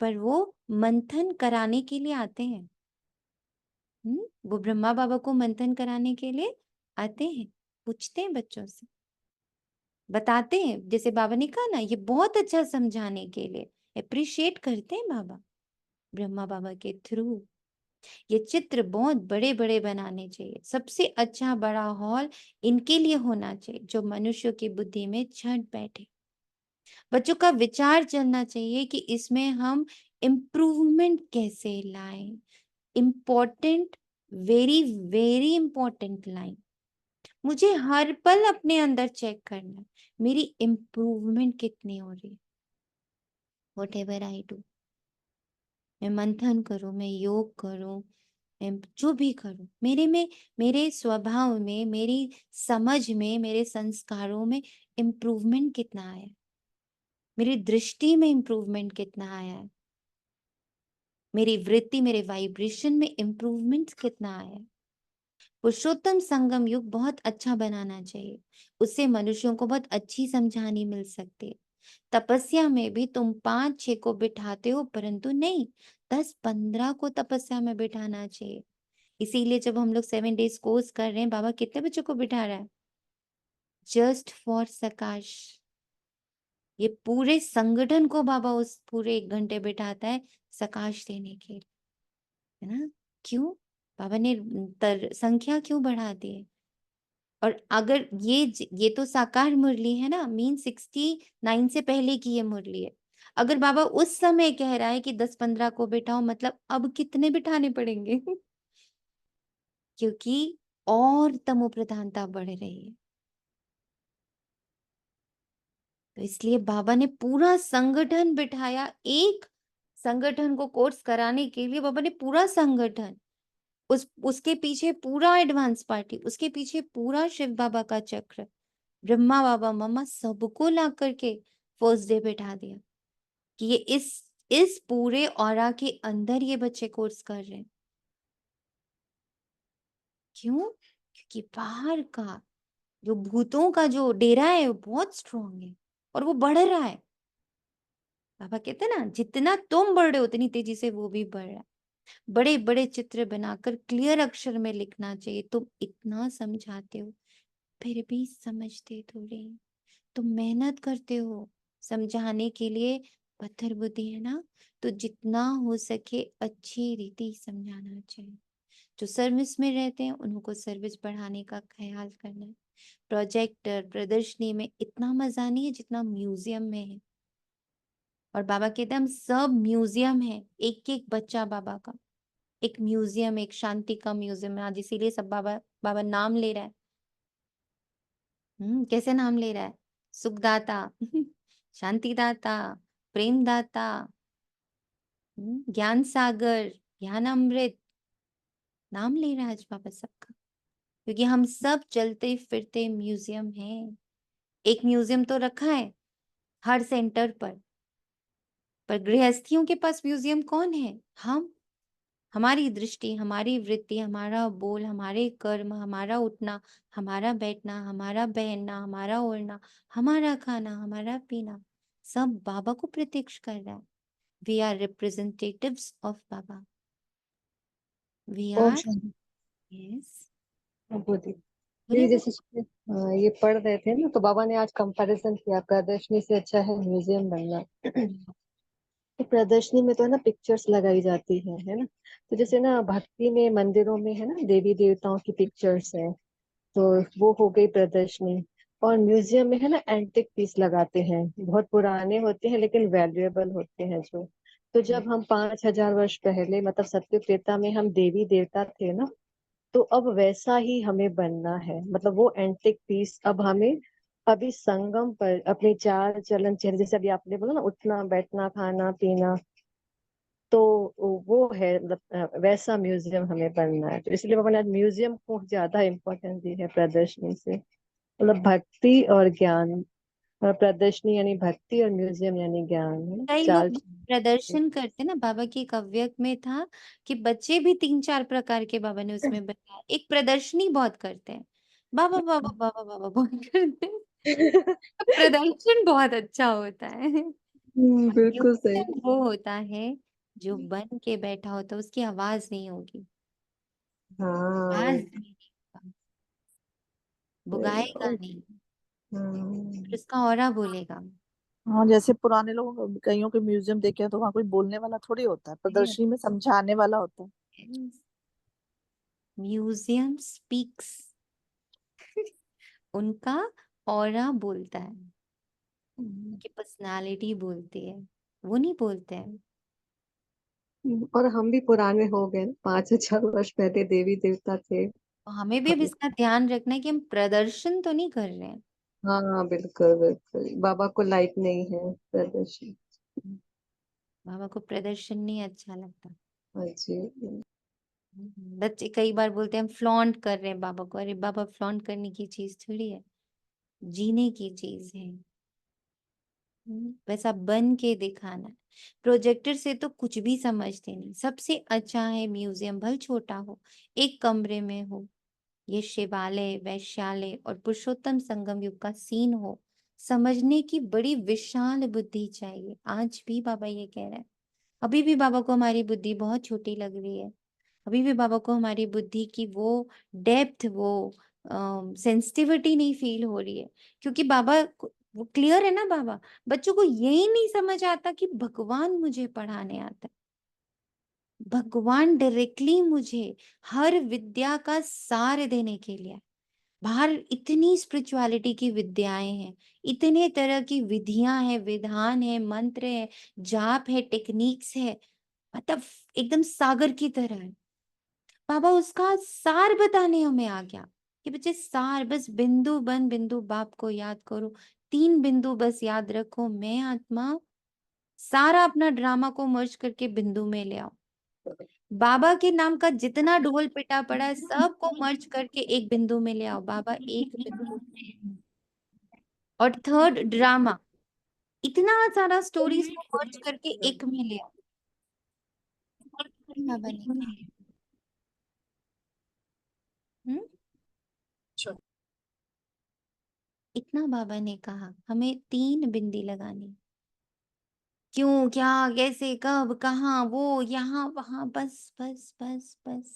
पर वो मंथन कराने के लिए आते हैं। वो ब्रह्मा बाबा को मंथन कराने के लिए आते हैं, पूछते हैं बच्चों से, बताते हैं। जैसे बाबा ने कहा ना, ये बहुत अच्छा समझाने के लिए अप्रिशिएट करते हैं बाबा, ब्रह्मा बाबा के थ्रू। ये चित्र बहुत बड़े बड़े बनाने चाहिए, सबसे अच्छा बड़ा हॉल इनके लिए होना चाहिए, जो मनुष्यों की बुद्धि में छट बैठे। बच्चों का विचार चलना चाहिए कि इसमें हम इम्प्रूवमेंट कैसे लाएं। Important, very very important line. मुझे हर पल अपने अंदर चेक करना है, मेरी इम्प्रूवमेंट कितनी हो रही है। वट एवर आई डू, मैं मंथन करूं, मैं योग करूं, मैं जो भी करूं, मेरे में, मेरे स्वभाव में, मेरी समझ में, मेरे संस्कारों में इम्प्रूवमेंट कितना आया, मेरी दृष्टि में इम्प्रूवमेंट कितना आया है, मेरी वृत्ति, मेरे वाइब्रेशन में इम्प्रूवमेंट कितना आया है। पुरुषोत्तम संगम युग बहुत अच्छा बनाना चाहिए, उससे मनुष्यों को बहुत अच्छी समझानी मिल सकती है। तपस्या में भी तुम 5-6 को बिठाते हो, परंतु नहीं, 10-15 को तपस्या में बिठाना चाहिए। इसीलिए जब हम लोग 7 डेज कोर्स कर रहे हैं, बाबा कितने बच्चों को बिठा रहा है? Just for सकाश। ये पूरे संगठन को बाबा उस पूरे 1 घंटे बिठाता है सकाश देने के लिए, है ना। क्यों? बाबा ने संख्या क्यों बढ़ा दी है? और अगर ये तो साकार मुरली है ना, मीन 69 से पहले की ये मुरली है। अगर बाबा उस समय कह रहा है कि 10-15 को बिठाओ, मतलब अब कितने बिठाने पड़ेंगे? क्योंकि और तमो प्रधानता बढ़ रही है। तो इसलिए बाबा ने पूरा संगठन बिठाया एक संगठन को कोर्स कराने के लिए बाबा ने पूरा संगठन, उसके पीछे पूरा एडवांस पार्टी, उसके पीछे पूरा शिव बाबा का चक्र, ब्रह्मा बाबा मम्मा सबको ला करके फर्स्ट डे बैठा दिया कि ये इस पूरे ऑरा के अंदर ये बच्चे कोर्स कर रहे हैं। क्यों? क्योंकि बाहर का जो भूतों का जो डेरा है वो बहुत स्ट्रांग है और वो बढ़ रहा है। बाबा कहते हैं ना, जितना तुम बढ़ रहे हो उतनी तेजी से वो भी बढ़ रहा है। बड़े बड़े चित्र बनाकर क्लियर अक्षर में लिखना चाहिए। तुम इतना समझाते हो फिर भी समझते थोड़े। तुम मेहनत करते हो समझाने के लिए, पत्थर बुद्धि है ना, तो जितना हो सके अच्छी रीति समझाना चाहिए। जो सर्विस में रहते हैं उनको सर्विस बढ़ाने का ख्याल करना है। प्रोजेक्टर प्रदर्शनी में इतना मजा नहीं है जितना म्यूजियम में है। और बाबा कहते हैं हम सब म्यूजियम है, एक एक बच्चा बाबा का एक म्यूजियम, एक शांति का म्यूजियम है आज। इसीलिए सब बाबा बाबा नाम ले रहा है। कैसे नाम ले रहा है? सुखदाता शांतिदाता, प्रेमदाता, ज्ञान सागर, ज्ञान अमृत, नाम ले रहा है आज बाबा सबका। क्योंकि हम सब चलते फिरते म्यूजियम हैं। एक म्यूजियम तो रखा है हर सेंटर पर गृहस्थियों के पास म्यूजियम कौन है? हम। हमारी दृष्टि, हमारी वृत्ति, हमारा बोल, हमारे कर्म, हमारा उठना, हमारा बैठना, हमारा पहनना, हमारा ओढ़ना, हमारा खाना, हमारा पीना, सब बाबा को प्रत्यक्ष कर रहा है। We are representatives of Baba. We ओम आर, शांति। यस, बोलिए। बोले ये बोले। जैसे ये पढ़ रहे थे ना, तो बाबा ने आज कंपैरिजन किया, प्रदर्शनी से अच्छा है म्यूजियम बनना। तो प्रदर्शनी में तो है ना पिक्चर्स लगाई जाती है ना। तो जैसे ना भक्ति में मंदिरों में है ना देवी देवताओं की पिक्चर्स है, तो वो हो गई प्रदर्शनी। और म्यूजियम में है ना एंटिक पीस लगाते हैं, बहुत पुराने होते हैं लेकिन वैल्यूएबल होते हैं जो। तो जब हम 5,000 वर्ष पहले मतलब सत्य त्रेता में हम देवी देवता थे ना, तो अब वैसा ही हमें बनना है। मतलब वो एंटिक पीस अब हमें अभी संगम पर अपने चाल चलन चेहरे, जैसे अभी आपने बोला ना उठना बैठना खाना पीना, तो वो है मतलब वैसा म्यूजियम हमें बनना है। तो इसलिए मैंने आज म्यूजियम को ज्यादा इम्पोर्टेंस दी है प्रदर्शनी से। मतलब भक्ति और ज्ञान, प्रदर्शनी यानी भक्ति और म्यूजियम यानी ज्ञान, है ना, कई चाल। लोग प्रदर्शन करते ना, बाबा की एक अव्यक्त में था कि बच्चे भी 3-4 प्रकार के बाबा ने उसमें बनाया। एक प्रदर्शनी बहुत करते हैं, बाबा बाबा बाबा बाबा बहुत करते हैं। प्रदर्शन बहुत अच्छा होता है। बिल्कुल सही। म्यूजियम वो होता है जो बन के बैठा होता है, उसकी आवाज नहीं होगी, आवाज हाँ। नहीं होगा, बुगाएगा नहीं, हाँ। उसका ऑरा बोलेगा। हाँ, जैसे पुराने लोगों कईयों के म्यूजियम देखे हैं तो वहां कोई बोलने वाला थोड़ी होता है, प्रदर्शनी में समझाने वाला होता है। म्यूजियम स्पीक्स उनका ऑरा बोलता है, उनकी पर्सनालिटी बोलती है, वो नहीं बोलते हैं। और हम भी पुराने हो गए, 5,000 वर्ष पहले देवी देवता थे। तो हमें भी अब इसका ध्यान रखना है कि हम प्रदर्शन तो नहीं कर रहे हैं। हाँ बिल्कुल बिल्कुल, बाबा को लाइक नहीं है प्रदर्शन। बाबा को प्रदर्शन नहीं अच्छा लगता। हाँ जी। बच्चे कई बार बोलते हैं हम फ्लॉन्ट कर रहे हैं बाबा को। अरे बाबा फ्लॉन्ट करने की चीज थोड़ी है, जीने की चीज है। वैसा बन के दिखाना है। प्रोजेक्टर से तो कुछ भी समझते नहीं। सबसे अच्छा है म्यूजियम, भले छोटा हो, एक कमरे में हो, ये शिवालय, वैश्यालय और पुरुषोत्तम संगम युग का सीन हो। समझने की बड़ी विशाल बुद्धि चाहिए। आज भी बाबा ये कह रहे हैं। अभी भी बाबा को हमारी बुद्धि बहुत छोटी लग रही है। अभी भी बाबा को हमारी बुद्धि की वो डेप्थ, वो सेंसिटिविटी नहीं फील हो रही है। क्योंकि वो क्लियर है ना बाबा। बच्चों को यही नहीं समझ आता कि भगवान मुझे पढ़ाने आता है, भगवान डायरेक्टली मुझे हर विद्या का सार देने के लिए। बाहर इतनी स्पिरिचुअलिटी की विद्याएं हैं, इतने तरह की विधियां हैं, विधान है, मंत्र है, जाप है, टेक्निक्स है, मतलब एकदम सागर की तरह है। बाबा उसका सार बताने हमें आ गया कि बच्चे सार, बस बिंदु बन बिंदु बाप को याद करो, 3 बिंदु बस याद रखो, मैं आत्मा सारा अपना ड्रामा को मर्ज करके बिंदु में ले आओ। बाबा के नाम का जितना ढोल पिटा पड़ा है सबको मर्ज करके एक बिंदु में ले आओ। बाबा एक बिंदु। और थर्ड ड्रामा, इतना सारा स्टोरीज को मर्ज करके एक में ले आओ। बाबा ने कहा। इतना बाबा ने कहा। हमें 3 बिंदी लगानी। क्यों, क्या, कैसे, कब, कहाँ, वो, यहाँ, वहां, बस बस बस बस।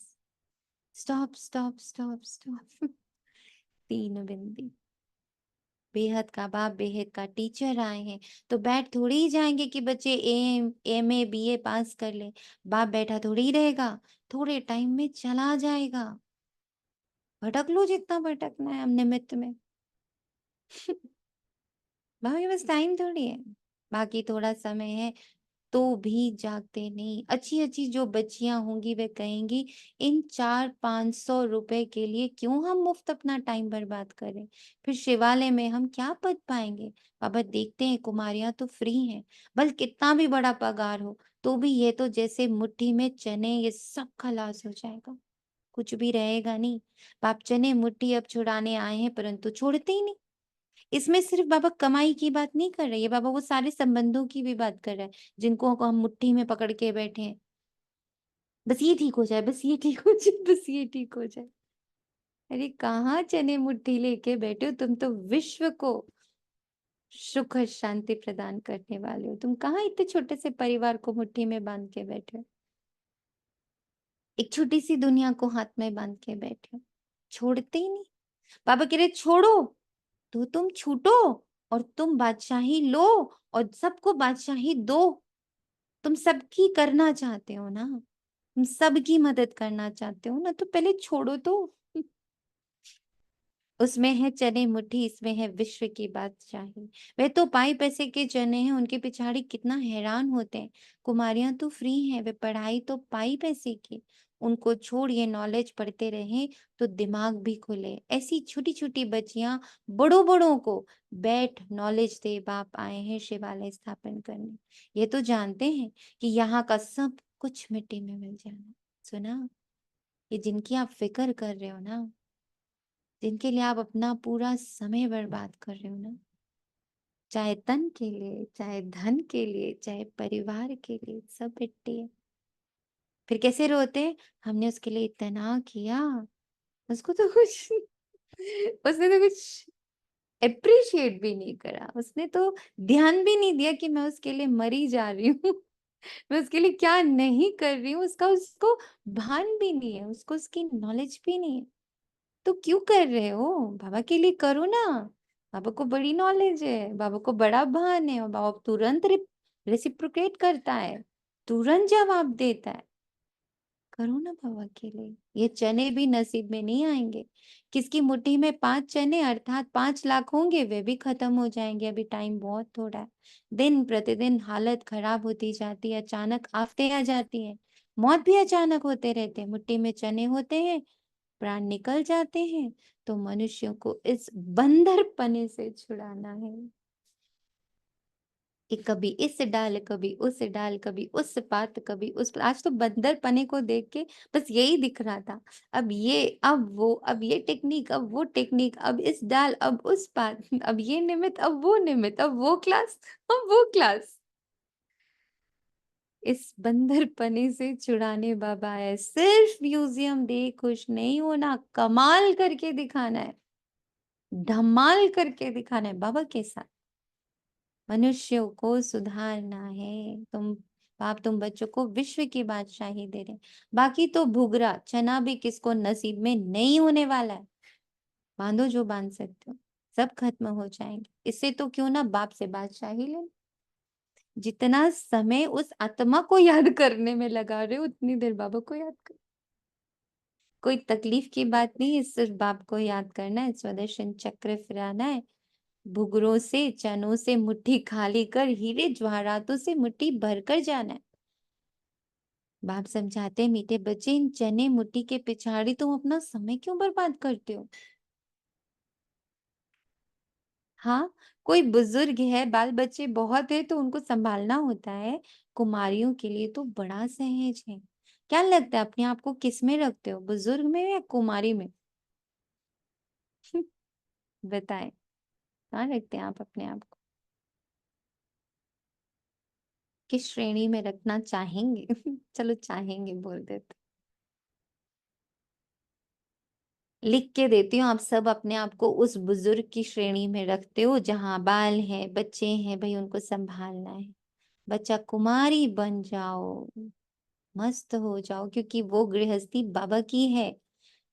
Stop stop stop stop. 3 बिंदी। बेहद का बाप, बेहद का टीचर आए हैं तो बैठ थोड़ी ही जाएंगे कि बच्चे MA BA पास कर ले। बाप बैठा थोड़ी ही रहेगा, थोड़े टाइम में चला जाएगा। भटक लो जितना भटकना है हम निमित्त में। बाबा के पास टाइम थोड़ी है। बाकी थोड़ा समय है तो भी जागते नहीं। अच्छी अच्छी जो बच्चियां होंगी वे कहेंगी इन 400-500 रुपए के लिए क्यों हम मुफ्त अपना टाइम बर्बाद करें। फिर शिवालय में हम क्या पद पाएंगे। बाबा देखते हैं कुमारियां तो फ्री हैं, बल कितना भी बड़ा पगार हो तो भी ये तो जैसे मुट्ठी में चने, ये सब खलास हो जाएगा, कुछ भी रहेगा नहीं। बाप चने मुट्ठी अब छुड़ाने आए हैं परंतु छोड़ते ही नहीं। इसमें सिर्फ बाबा कमाई की बात नहीं कर रहे हैं, बाबा वो सारे संबंधों की भी बात कर रहे हैं जिनको हम मुट्ठी में पकड़ के बैठे हैं। बस ये ठीक हो जाए, बस ये ठीक हो जाए, बस ये ठीक हो जाए। अरे कहाँ चने मुट्ठी लेके बैठे हो, तुम तो विश्व को सुख और शांति प्रदान करने वाले हो। तुम कहाँ इतने छोटे से परिवार को मुट्ठी में बांध के बैठे हो, एक छोटी सी दुनिया को हाथ में बांध के बैठे हो। छोड़ते ही नहीं। बाबा कह रहे छोड़ो तो तुम छूटो और तुम बादशाही लो और सबको बादशाही दो। तुम सबकी करना चाहते हो ना, तुम सबकी मदद करना चाहते हो ना, तो पहले छोड़ो तो। उसमें है चने मुट्ठी, इसमें है विश्व की बादशाही। वे तो पाई पैसे के चने हैं, उनके पिछाड़ी कितना हैरान होते हैं। कुमारियां तो फ्री हैं, वे पढ़ाई तो पाई पैसे की। उनको छोड़ ये नॉलेज पढ़ते रहे तो दिमाग भी खुले। ऐसी छोटी छोटी बच्चियां बड़ों बड़ों को बैठ नॉलेज दे। बाप आए हैं शिवालय स्थापन करने। ये तो जानते हैं कि यहाँ का सब कुछ मिट्टी में मिल जाना। सुना, ये जिनकी आप फिक्र कर रहे हो ना, जिनके लिए आप अपना पूरा समय बर्बाद कर रहे हो ना, चाहे तन के लिए, चाहे धन के लिए, चाहे परिवार के लिए, सब मिट्टी है। फिर कैसे रोते हैं, हमने उसके लिए इतना किया, उसको तो कुछ उसने तो कुछ अप्रिशिएट भी नहीं करा, उसने तो ध्यान भी नहीं दिया कि मैं उसके लिए मरी जा रही हूँ। मैं उसके लिए क्या नहीं कर रही हूँ, उसका उसको भान भी नहीं है, उसको उसकी नॉलेज भी नहीं है। तो क्यों कर रहे हो, बाबा के लिए करो ना। बाबा को बड़ी नॉलेज है, बाबा को बड़ा भान है और बाबा तुरंत रेसिप्रोकेट करता है, तुरंत जवाब देता है। करो ना बाबा के लिए। ये चने भी नसीब में नहीं आएंगे। किसकी मुट्ठी में 5 चने अर्थात 5 लाख होंगे, वे भी खत्म हो जाएंगे। अभी टाइम बहुत थोड़ा है। दिन प्रतिदिन हालत खराब होती जाती है, अचानक आफतें आ जाती हैं, मौत भी अचानक होते रहते हैं। मुट्ठी में चने होते हैं, प्राण निकल जाते हैं। तो मनुष्यों को इस बंदरपने से छुड़ाना है कि कभी इस डाल, कभी उस डाल, कभी उस पात, कभी उस पात। आज तो बंदरपने को देख के बस यही दिख रहा था। अब ये, अब वो, अब ये टेक्निक, अब वो टेक्निक, अब इस डाल, अब उस पात, अब ये निमित्त, अब वो निमित्त, अब वो क्लास, अब वो क्लास। इस बंदरपने से छुड़ाने बाबा है। सिर्फ म्यूजियम देख खुश नहीं होना, कमाल करके दिखाना है, धमाल करके दिखाना है बाबा के साथ। मनुष्यों को सुधारना है। तुम बच्चों को विश्व की बादशाही दे रहे। बाकी तो भुगरा चना भी किसको नसीब में नहीं होने वाला है। बांधो जो बांध सकते हो, सब खत्म हो जाएंगे। इससे तो क्यों ना बाप से बादशाही ले। जितना समय उस आत्मा को याद करने में लगा रहे हो उतनी देर बाबा को याद कर। कोई तकलीफ की बात नहीं है, सिर्फ बाप को याद करना है, स्वदर्शन चक्र फिराना है। भुगरों से चनों से मुट्ठी खाली कर हीरे जवाहरातों से मुट्ठी भरकर जाना है। बाप समझाते हैं, मीठे बच्चे इन चने मुट्ठी के पिछाड़ी तुम अपना समय क्यों बर्बाद करते हो। हाँ, कोई बुजुर्ग है, बाल बच्चे बहुत है तो उनको संभालना होता है। कुमारियों के लिए तो बड़ा सहज है। क्या लगता है अपने आप को किस में रखते हो, बुजुर्ग में या कुमारी में? बताएं, कहाँ रखते हैं आप अपने आप को? किस श्रेणी में रखना चाहेंगे? चलो चाहेंगे बोल देते। लिख के देती हूँ, आप सब अपने आप को उस बुजुर्ग की श्रेणी में रखते हो जहाँ बाल है, बच्चे हैं, भाई उनको संभालना है। बच्चा कुमारी बन जाओ, मस्त हो जाओ, क्योंकि वो गृहस्थी बाबा की है।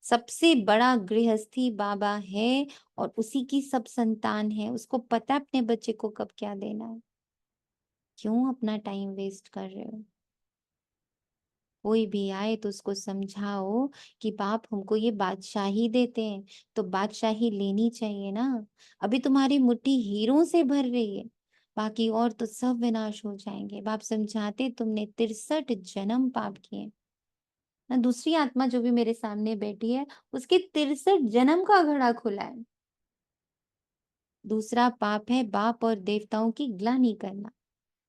सबसे बड़ा गृहस्थी बाबा है और उसी की सब संतान है। उसको पता है अपने बच्चे को कब क्या देना है। क्यों अपना टाइम वेस्ट कर रहे हो? कोई भी आए तो उसको समझाओ कि बाप हमको ये बादशाही देते हैं तो बादशाही लेनी चाहिए ना। अभी तुम्हारी मुट्ठी हीरों से भर रही है, बाकी और तो सब विनाश हो जाएंगे। बाप समझाते तुमने 63 जन्म पाप किए ना। दूसरी आत्मा जो भी मेरे सामने बैठी है उसके 63 जन्म का घड़ा खुला है। दूसरा पाप है बाप और देवताओं की ग्लानि करना,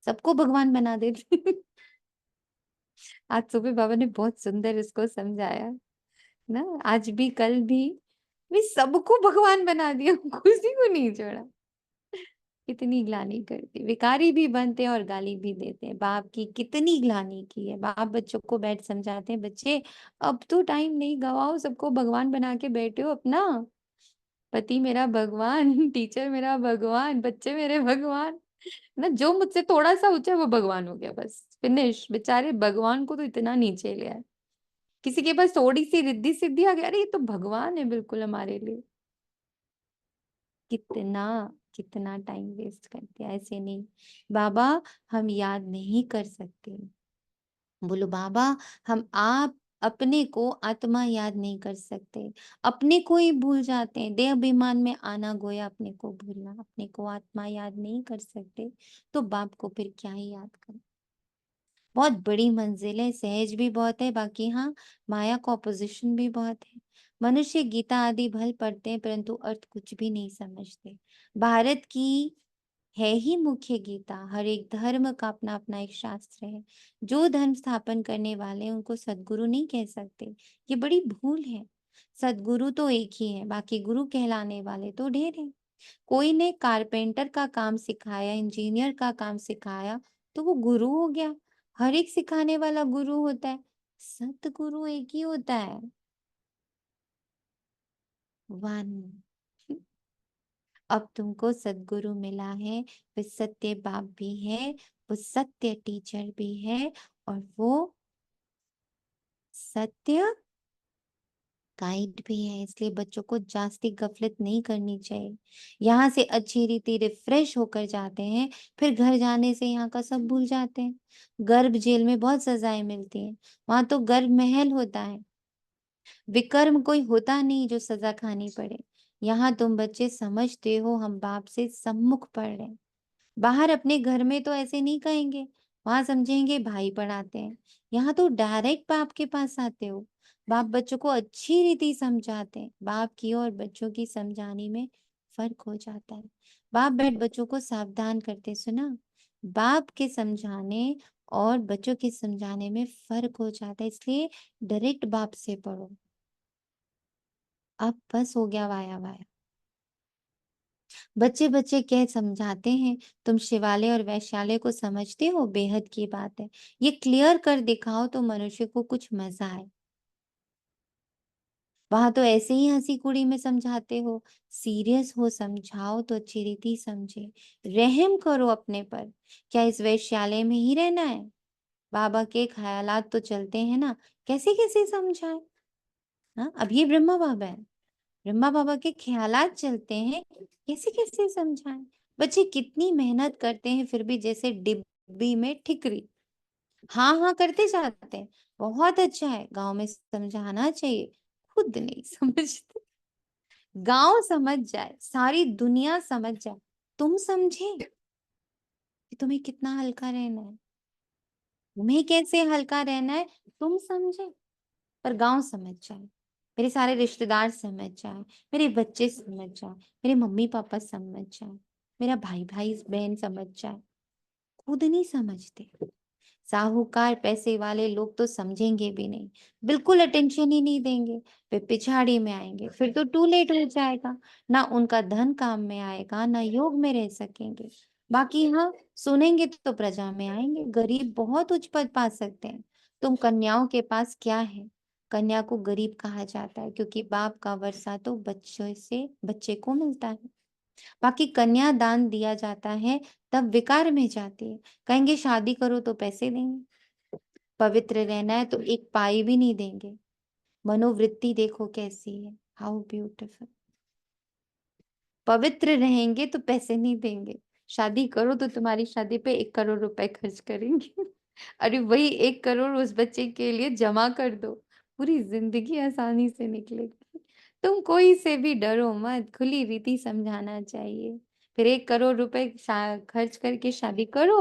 सबको भगवान बना देते। आज सुबह बाबा ने बहुत सुंदर इसको समझाया ना, आज भी कल भी वे सबको भगवान बना दिया, किसी को नहीं छोड़ा। कितनी ग्लानि करती, विकारी भी बनते हैं और गाली भी देते हैं। बाप की कितनी ग्लानि की है। बाप बच्चों को बैठ समझाते हैं, बच्चे अब तो टाइम नहीं गवाओ, सबको भगवान बना के बैठे हो अपना। पति मेरा भगवान, टीचर मेरा भगवान, बच्चे मेरे भगवान ना। जो मुझसे थोड़ा सा ऊंचा है वो भगवान हो गया, बस फिनिश। बेचारे भगवान को तो इतना नीचे लिया है। किसी के पास थोड़ी सी रिद्धि सिद्धि आ गया, अरे ये तो भगवान है बिल्कुल हमारे लिए। कितना कितना टाइम वेस्ट करते हैं, ऐसे नहीं। बाबा हम याद नहीं कर सकते। बोलो बाबा हम आप अपने को आत्मा याद नहीं कर सकते, अपने को ही भूल जाते हैं। देह अभिमान में आना गोया अपने को भूलना। अपने को आत्मा याद नहीं कर सकते तो बाप को फिर क्या ही याद करें। बहुत बड़ी मंजिल है, सहज भी बहुत है, बाकी हाँ माया का ऑपोजिशन भी बहुत है। मनुष्य गीता आदि भल पढ़ते हैं परंतु अर्थ कुछ भी नहीं समझते। भारत की है ही मुख्य गीता, हर एक धर्म का अपना अपना एक शास्त्र है। जो धर्म स्थापन करने वाले हैं उनको सदगुरु नहीं कह सकते, ये बड़ी भूल है। सदगुरु तो एक ही है, बाकी गुरु कहलाने वाले तो ढेर हैं। कोई ने कारपेंटर का काम सिखाया, इंजीनियर का काम सिखाया तो वो गुरु हो गया। हर एक सिखाने वाला गुरु होता है, सतगुरु एक ही होता है, वन। अब तुमको सदगुरु मिला है, वो सत्य बाप भी है, वो सत्य टीचर भी है और वो सत्य गाइड भी है। इसलिए बच्चों को जास्ती गफलत नहीं करनी चाहिए। यहाँ से अच्छी रीति रिफ्रेश होकर जाते हैं, फिर घर जाने से यहाँ का सब भूल जाते हैं। गर्भ जेल में बहुत सजाएं मिलती हैं, वहां तो गर्भ महल होता है। विकर्म कोई होता नहीं जो सजा खानी पड़े। यहाँ तुम बच्चे समझते हो हम बाप से सम्मुख पढ़ रहे हैं। बाहर अपने घर में तो ऐसे नहीं कहेंगे, वहां समझेंगे भाई पढ़ाते हैं। यहाँ तो डायरेक्ट बाप के पास आते हो। बाप बच्चों को अच्छी रीति समझाते हैं। बाप की और बच्चों की समझाने में फर्क हो जाता है। बाप बैठ बच्चों को सावधान करते, सुना? बाप के समझाने और बच्चों के समझाने में फर्क हो जाता है, इसलिए डायरेक्ट बाप से पढ़ो। अब बस हो गया वाया वाया। बच्चे बच्चे क्या समझाते हैं, तुम शिवालय और वैश्यालय को समझते हो, बेहद की बात है। ये क्लियर कर दिखाओ तो मनुष्य को कुछ मजा आए। वहां तो ऐसे ही हंसी कुड़ी में समझाते हो, सीरियस हो समझाओ तो अच्छी रीति समझे। रहम करो अपने पर। क्या इस वैश्यालय में ही रहना है? बाबा के ख्यालात तो चलते हैं ना, कैसे कैसे समझाए। हाँ अब ये ब्रह्मा बाबा है, ब्रह्मा बाबा के ख्यालात चलते हैं, कैसे कैसे समझाएं। बच्चे कितनी मेहनत करते हैं फिर भी जैसे डिब्बी में ठिकरी, हाँ हाँ करते जाते हैं। बहुत अच्छा है, गांव में समझाना चाहिए, खुद नहीं समझते। गांव समझ जाए, सारी दुनिया समझ जाए, तुम समझे कि तुम्हें कितना हल्का रहना है, तुम्हें कैसे हल्का रहना है तुम समझे, पर गांव समझ जाए। मेरे सारे रिश्तेदार समझ जाए, मेरे बच्चे समझ जाए, मेरे मम्मी पापा समझ जाए, मेरा भाई भाई बहन समझ जाए। खुद नहीं समझते। साहूकार पैसे वाले लोग तो समझेंगे भी नहीं, बिल्कुल अटेंशन ही नहीं देंगे, वे पिछाड़ी में आएंगे, फिर तो टू लेट हो जाएगा। ना उनका धन काम में आएगा, ना योग में रह सकेंगे। बाकी हाँ, सुनेंगे तो प्रजा में आएंगे। गरीब बहुत उच्च पद पा सकते हैं। तुम कन्याओं के पास क्या है? कन्या को गरीब कहा जाता है क्योंकि बाप का वर्षा तो बच्चों से बच्चे को मिलता है। बाकी कन्या दान दिया जाता है तब विकार में जाती है। कहेंगे शादी करो तो पैसे देंगे, पवित्र रहना है तो एक पाई भी नहीं देंगे। मनोवृत्ति देखो कैसी है, हाउ ब्यूटीफुल। पवित्र रहेंगे तो पैसे नहीं देंगे, शादी करो तो तुम्हारी शादी पे 1 करोड़ रुपए खर्च करेंगे। अरे वही 1 करोड़ उस बच्चे के लिए जमा कर दो, पूरी जिंदगी आसानी से निकलेगी। तुम कोई से भी डरो मत, खुली रीति समझाना चाहिए। फिर 1 करोड़ रुपए खर्च करके शादी करो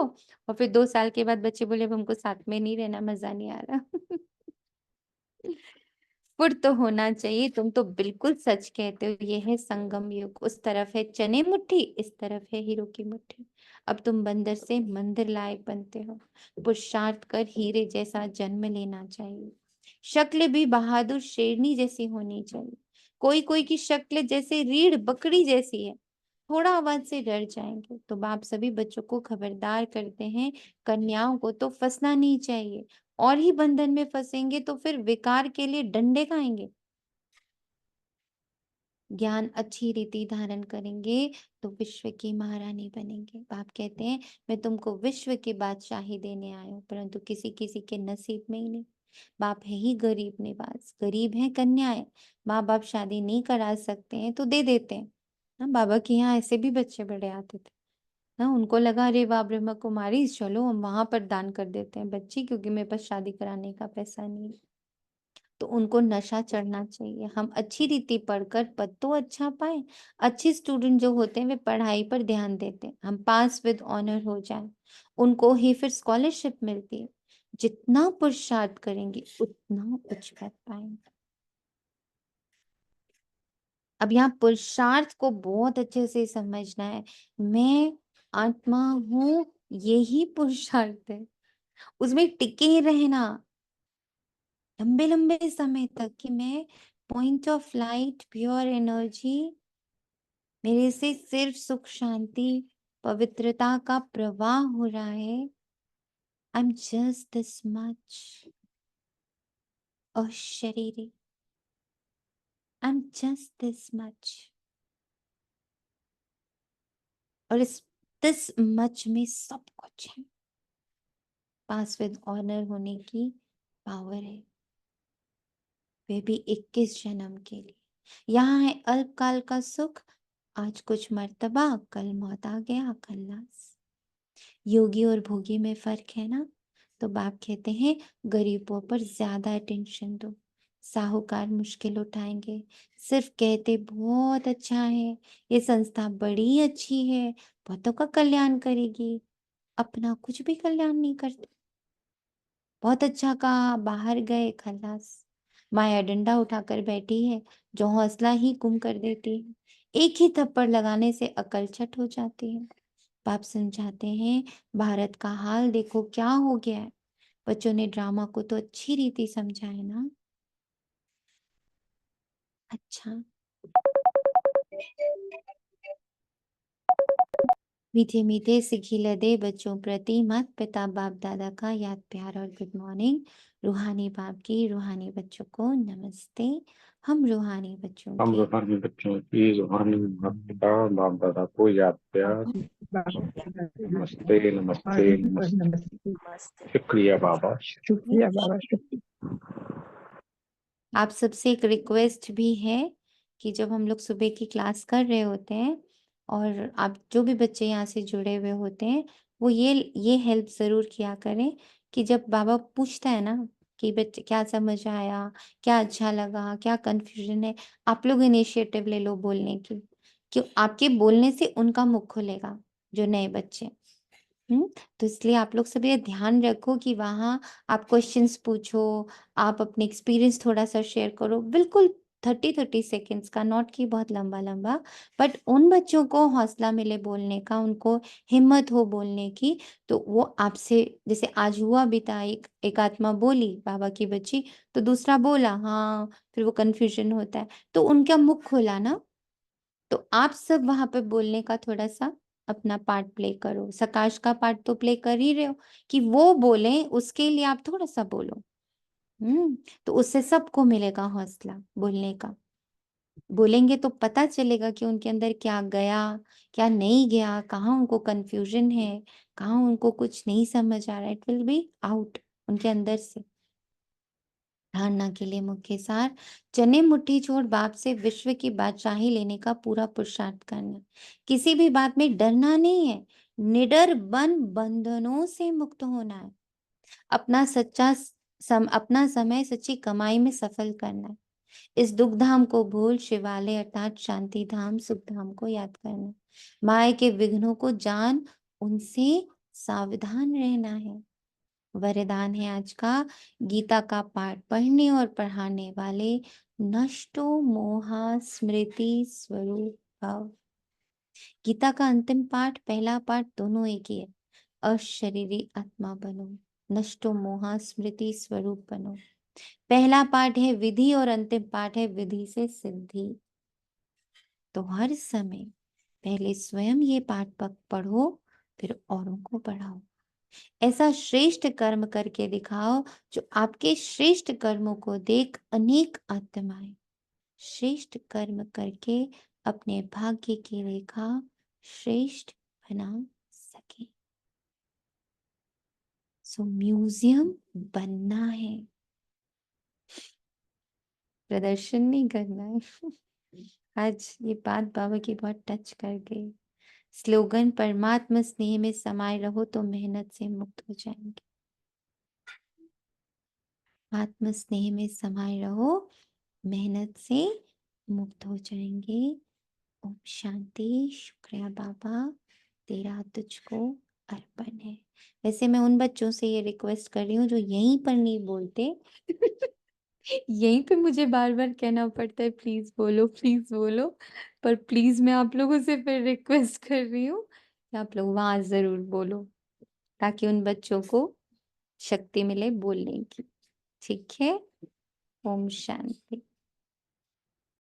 और फिर 2 साल के बाद बच्चे बोले अब हमको साथ में नहीं रहना, मजा नहीं आ रहा। फुट तो होना चाहिए। तुम तो बिल्कुल सच कहते हो, ये है संगम युग। उस तरफ है चने मुट्ठी, इस तरफ है हीरो की मुट्ठी। अब तुम बंदर से मंदिर लायक बनते हो। पुरुषार्थ कर हीरे जैसा जन्म लेना चाहिए। शक्ल भी बहादुर शेरनी जैसी होनी चाहिए। कोई कोई की शक्ल जैसे रीढ़ बकरी जैसी है, थोड़ा आवाज से डर जाएंगे। तो बाप सभी बच्चों को खबरदार करते हैं, कन्याओं को तो फंसना नहीं चाहिए। और ही बंधन में फंसेंगे तो फिर विकार के लिए डंडे खाएंगे। ज्ञान अच्छी रीति धारण करेंगे तो विश्व की महारानी बनेंगे। बाप कहते हैं मैं तुमको विश्व की बादशाही देने आया हूँ, परंतु किसी किसी के नसीब में ही नहीं। बाप है ही गरीब निवास, गरीब है कन्याएं। माँ बाप शादी नहीं करा सकते हैं तो दे देते हैं ना। बाबा के यहाँ ऐसे भी बच्चे बड़े आते थे ना, उनको लगा अरे वाह ब्रह्मा कुमारी, चलो हम वहां पर दान कर देते हैं बच्ची, क्योंकि मेरे पास शादी कराने का पैसा नहीं। तो उनको नशा चढ़ना चाहिए। हम अच्छी रीति पढ़कर पद तो अच्छा पाए। अच्छे स्टूडेंट जो होते हैं वे पढ़ाई पर ध्यान देते हैं, हम पास विद ऑनर हो जाए, उनको ही फिर स्कॉलरशिप मिलती है। जितना पुरुषार्थ करेंगे उतना उच्च पद पाएंगे। अब यहाँ पुरुषार्थ को बहुत अच्छे से समझना है। मैं आत्मा हूं, यही पुरुषार्थ है। उसमें टिके रहना लंबे लंबे समय तक कि मैं point of light pure energy, मेरे से सिर्फ सुख शांति पवित्रता का प्रवाह हो रहा है। I am just this much अशरीरी, I am just this much. और इस दिस मच में सब कुछ है। पास विद ऑनर होने की पावर है, वे भी 21 जन्म के लिए। यहाँ है अल्पकाल का सुख, आज कुछ मर्तबा, कल मौत आ गया, कल लाश। योगी और भोगी में फर्क है ना। तो बाप कहते हैं गरीबों पर ज्यादा अटेंशन दो। साहूकार मुश्किल उठाएंगे, सिर्फ कहते बहुत अच्छा है, ये संस्था बड़ी अच्छी है, बहुतों का कल्याण करेगी, अपना कुछ भी कल्याण नहीं करते। बहुत अच्छा कहा, बाहर गए खलास। माया डंडा उठाकर बैठी है, जो हौसला ही गुम कर देती है। एक ही थप्पड़ लगाने से अकल छट हो जाती है। बाप समझाते हैं भारत का हाल देखो क्या हो गया है। बच्चों ने ड्रामा को तो अच्छी रीति समझा है ना। अच्छा, मीठे मीठे सिखिलदे बच्चों प्रति मात पिता बाप दादा का याद प्यार और गुड मॉर्निंग। रूहानी बाप की रूहानी बच्चों को नमस्ते। हम रूहानी बच्चों हम की रूहानी बच्चों की रूहानी माता बाप दादा को याद प्यार। नमस्ते नमस्ते नमस्ते। शुक्रिया बाबा। शुक्रिया बाबा, आप सबसे एक रिक्वेस्ट भी है कि जब हम लोग सुबह की क्लास कर रहे होते हैं और आप जो भी बच्चे यहाँ से जुड़े हुए होते हैं, वो ये हेल्प जरूर किया करें कि जब बाबा पूछता है ना कि बच्चे क्या समझ आया, क्या अच्छा लगा, क्या कंफ्यूजन है, आप लोग इनिशिएटिव ले लो बोलने की। क्यों? आपके बोलने से उनका मुख खुलेगा, जो नए बच्चे। तो इसलिए आप लोग सब ये ध्यान रखो कि वहाँ आप क्वेश्चंस पूछो, आप अपने एक्सपीरियंस थोड़ा सा शेयर करो, बिल्कुल 30-30 सेकेंड्स का, नॉट कि बहुत लंबा, बट उन बच्चों को हौसला मिले बोलने का, उनको हिम्मत हो बोलने की, तो वो आपसे, जैसे आज हुआ भी था, एक आत्मा बोली बाबा की बच्ची, तो दूसरा बोला हाँ, फिर वो कन्फ्यूजन होता है, तो उनका मुख खोला ना, तो आप सब वहां पे बोलने का थोड़ा सा अपना पार्ट प्ले करो। सकाश का पार्ट तो प्ले कर ही रहे हो कि वो बोले, उसके लिए आप थोड़ा सा बोलो। तो उससे सबको मिलेगा हौसला बोलने का। बोलेंगे तो पता चलेगा कि उनके अंदर क्या गया, क्या नहीं गया, कहाँ उनको कंफ्यूजन है, कहाँ उनको कुछ नहीं समझ आ रहा है। इट विल बी आउट उनके अंदर से। धारणा के लिए मुख्य सार, चने मुट्ठी छोड़ बाप से विश्व की बादशाही लेने का पूरा पुरुषार्थ करना। किसी भी बात में डरना नहीं है, निडर बन बंधनों से मुक्त होना है। अपना समय सच्ची कमाई में सफल करना है। इस दुख धाम को भूल शिवालय अर्थात शांति धाम सुख धाम को याद करना। माया के विघ्नों को जान उनसे सावधान रहना है। वरदान है आज का, गीता का पाठ पढ़ने और पढ़ाने वाले नष्टो मोहा स्मृति स्वरूप भव। गीता का अंतिम पाठ, पहला पाठ दोनों एक ही है। अशरीरी आत्मा बनो, नष्टो मोहा स्मृति स्वरूप बनो। पहला पाठ है विधि और अंतिम पाठ है विधि से सिद्धि। तो हर समय पहले स्वयं ये पाठ पढ़ो, फिर औरों को पढ़ाओ। ऐसा श्रेष्ठ कर्म करके दिखाओ जो आपके श्रेष्ठ कर्मों को देख अनेक आत्माएं श्रेष्ठ कर्म करके अपने भाग्य की रेखा श्रेष्ठ बना सके। सो म्यूजियम बनना है, प्रदर्शन नहीं करना है। आज ये बात बाबा की बहुत टच कर गई। स्लोगन, परमात्मा स्नेह में समाये रहो तो मेहनत से मुक्त हो जाएंगे। आत्म स्नेह में समाये रहो, मेहनत से मुक्त हो जाएंगे। ओम शांति। शुक्रिया बाबा, तेरा तुझको अर्पण है। वैसे मैं उन बच्चों से ये रिक्वेस्ट कर रही हूँ जो यहीं पर नहीं बोलते यहीं पे मुझे बार बार कहना पड़ता है प्लीज बोलो प्लीज बोलो, पर प्लीज मैं आप लोगों से फिर रिक्वेस्ट कर रही हूँ कि आप लोग वहां जरूर बोलो, ताकि उन बच्चों को शक्ति मिले बोलने की। ठीक है। ओम शांति।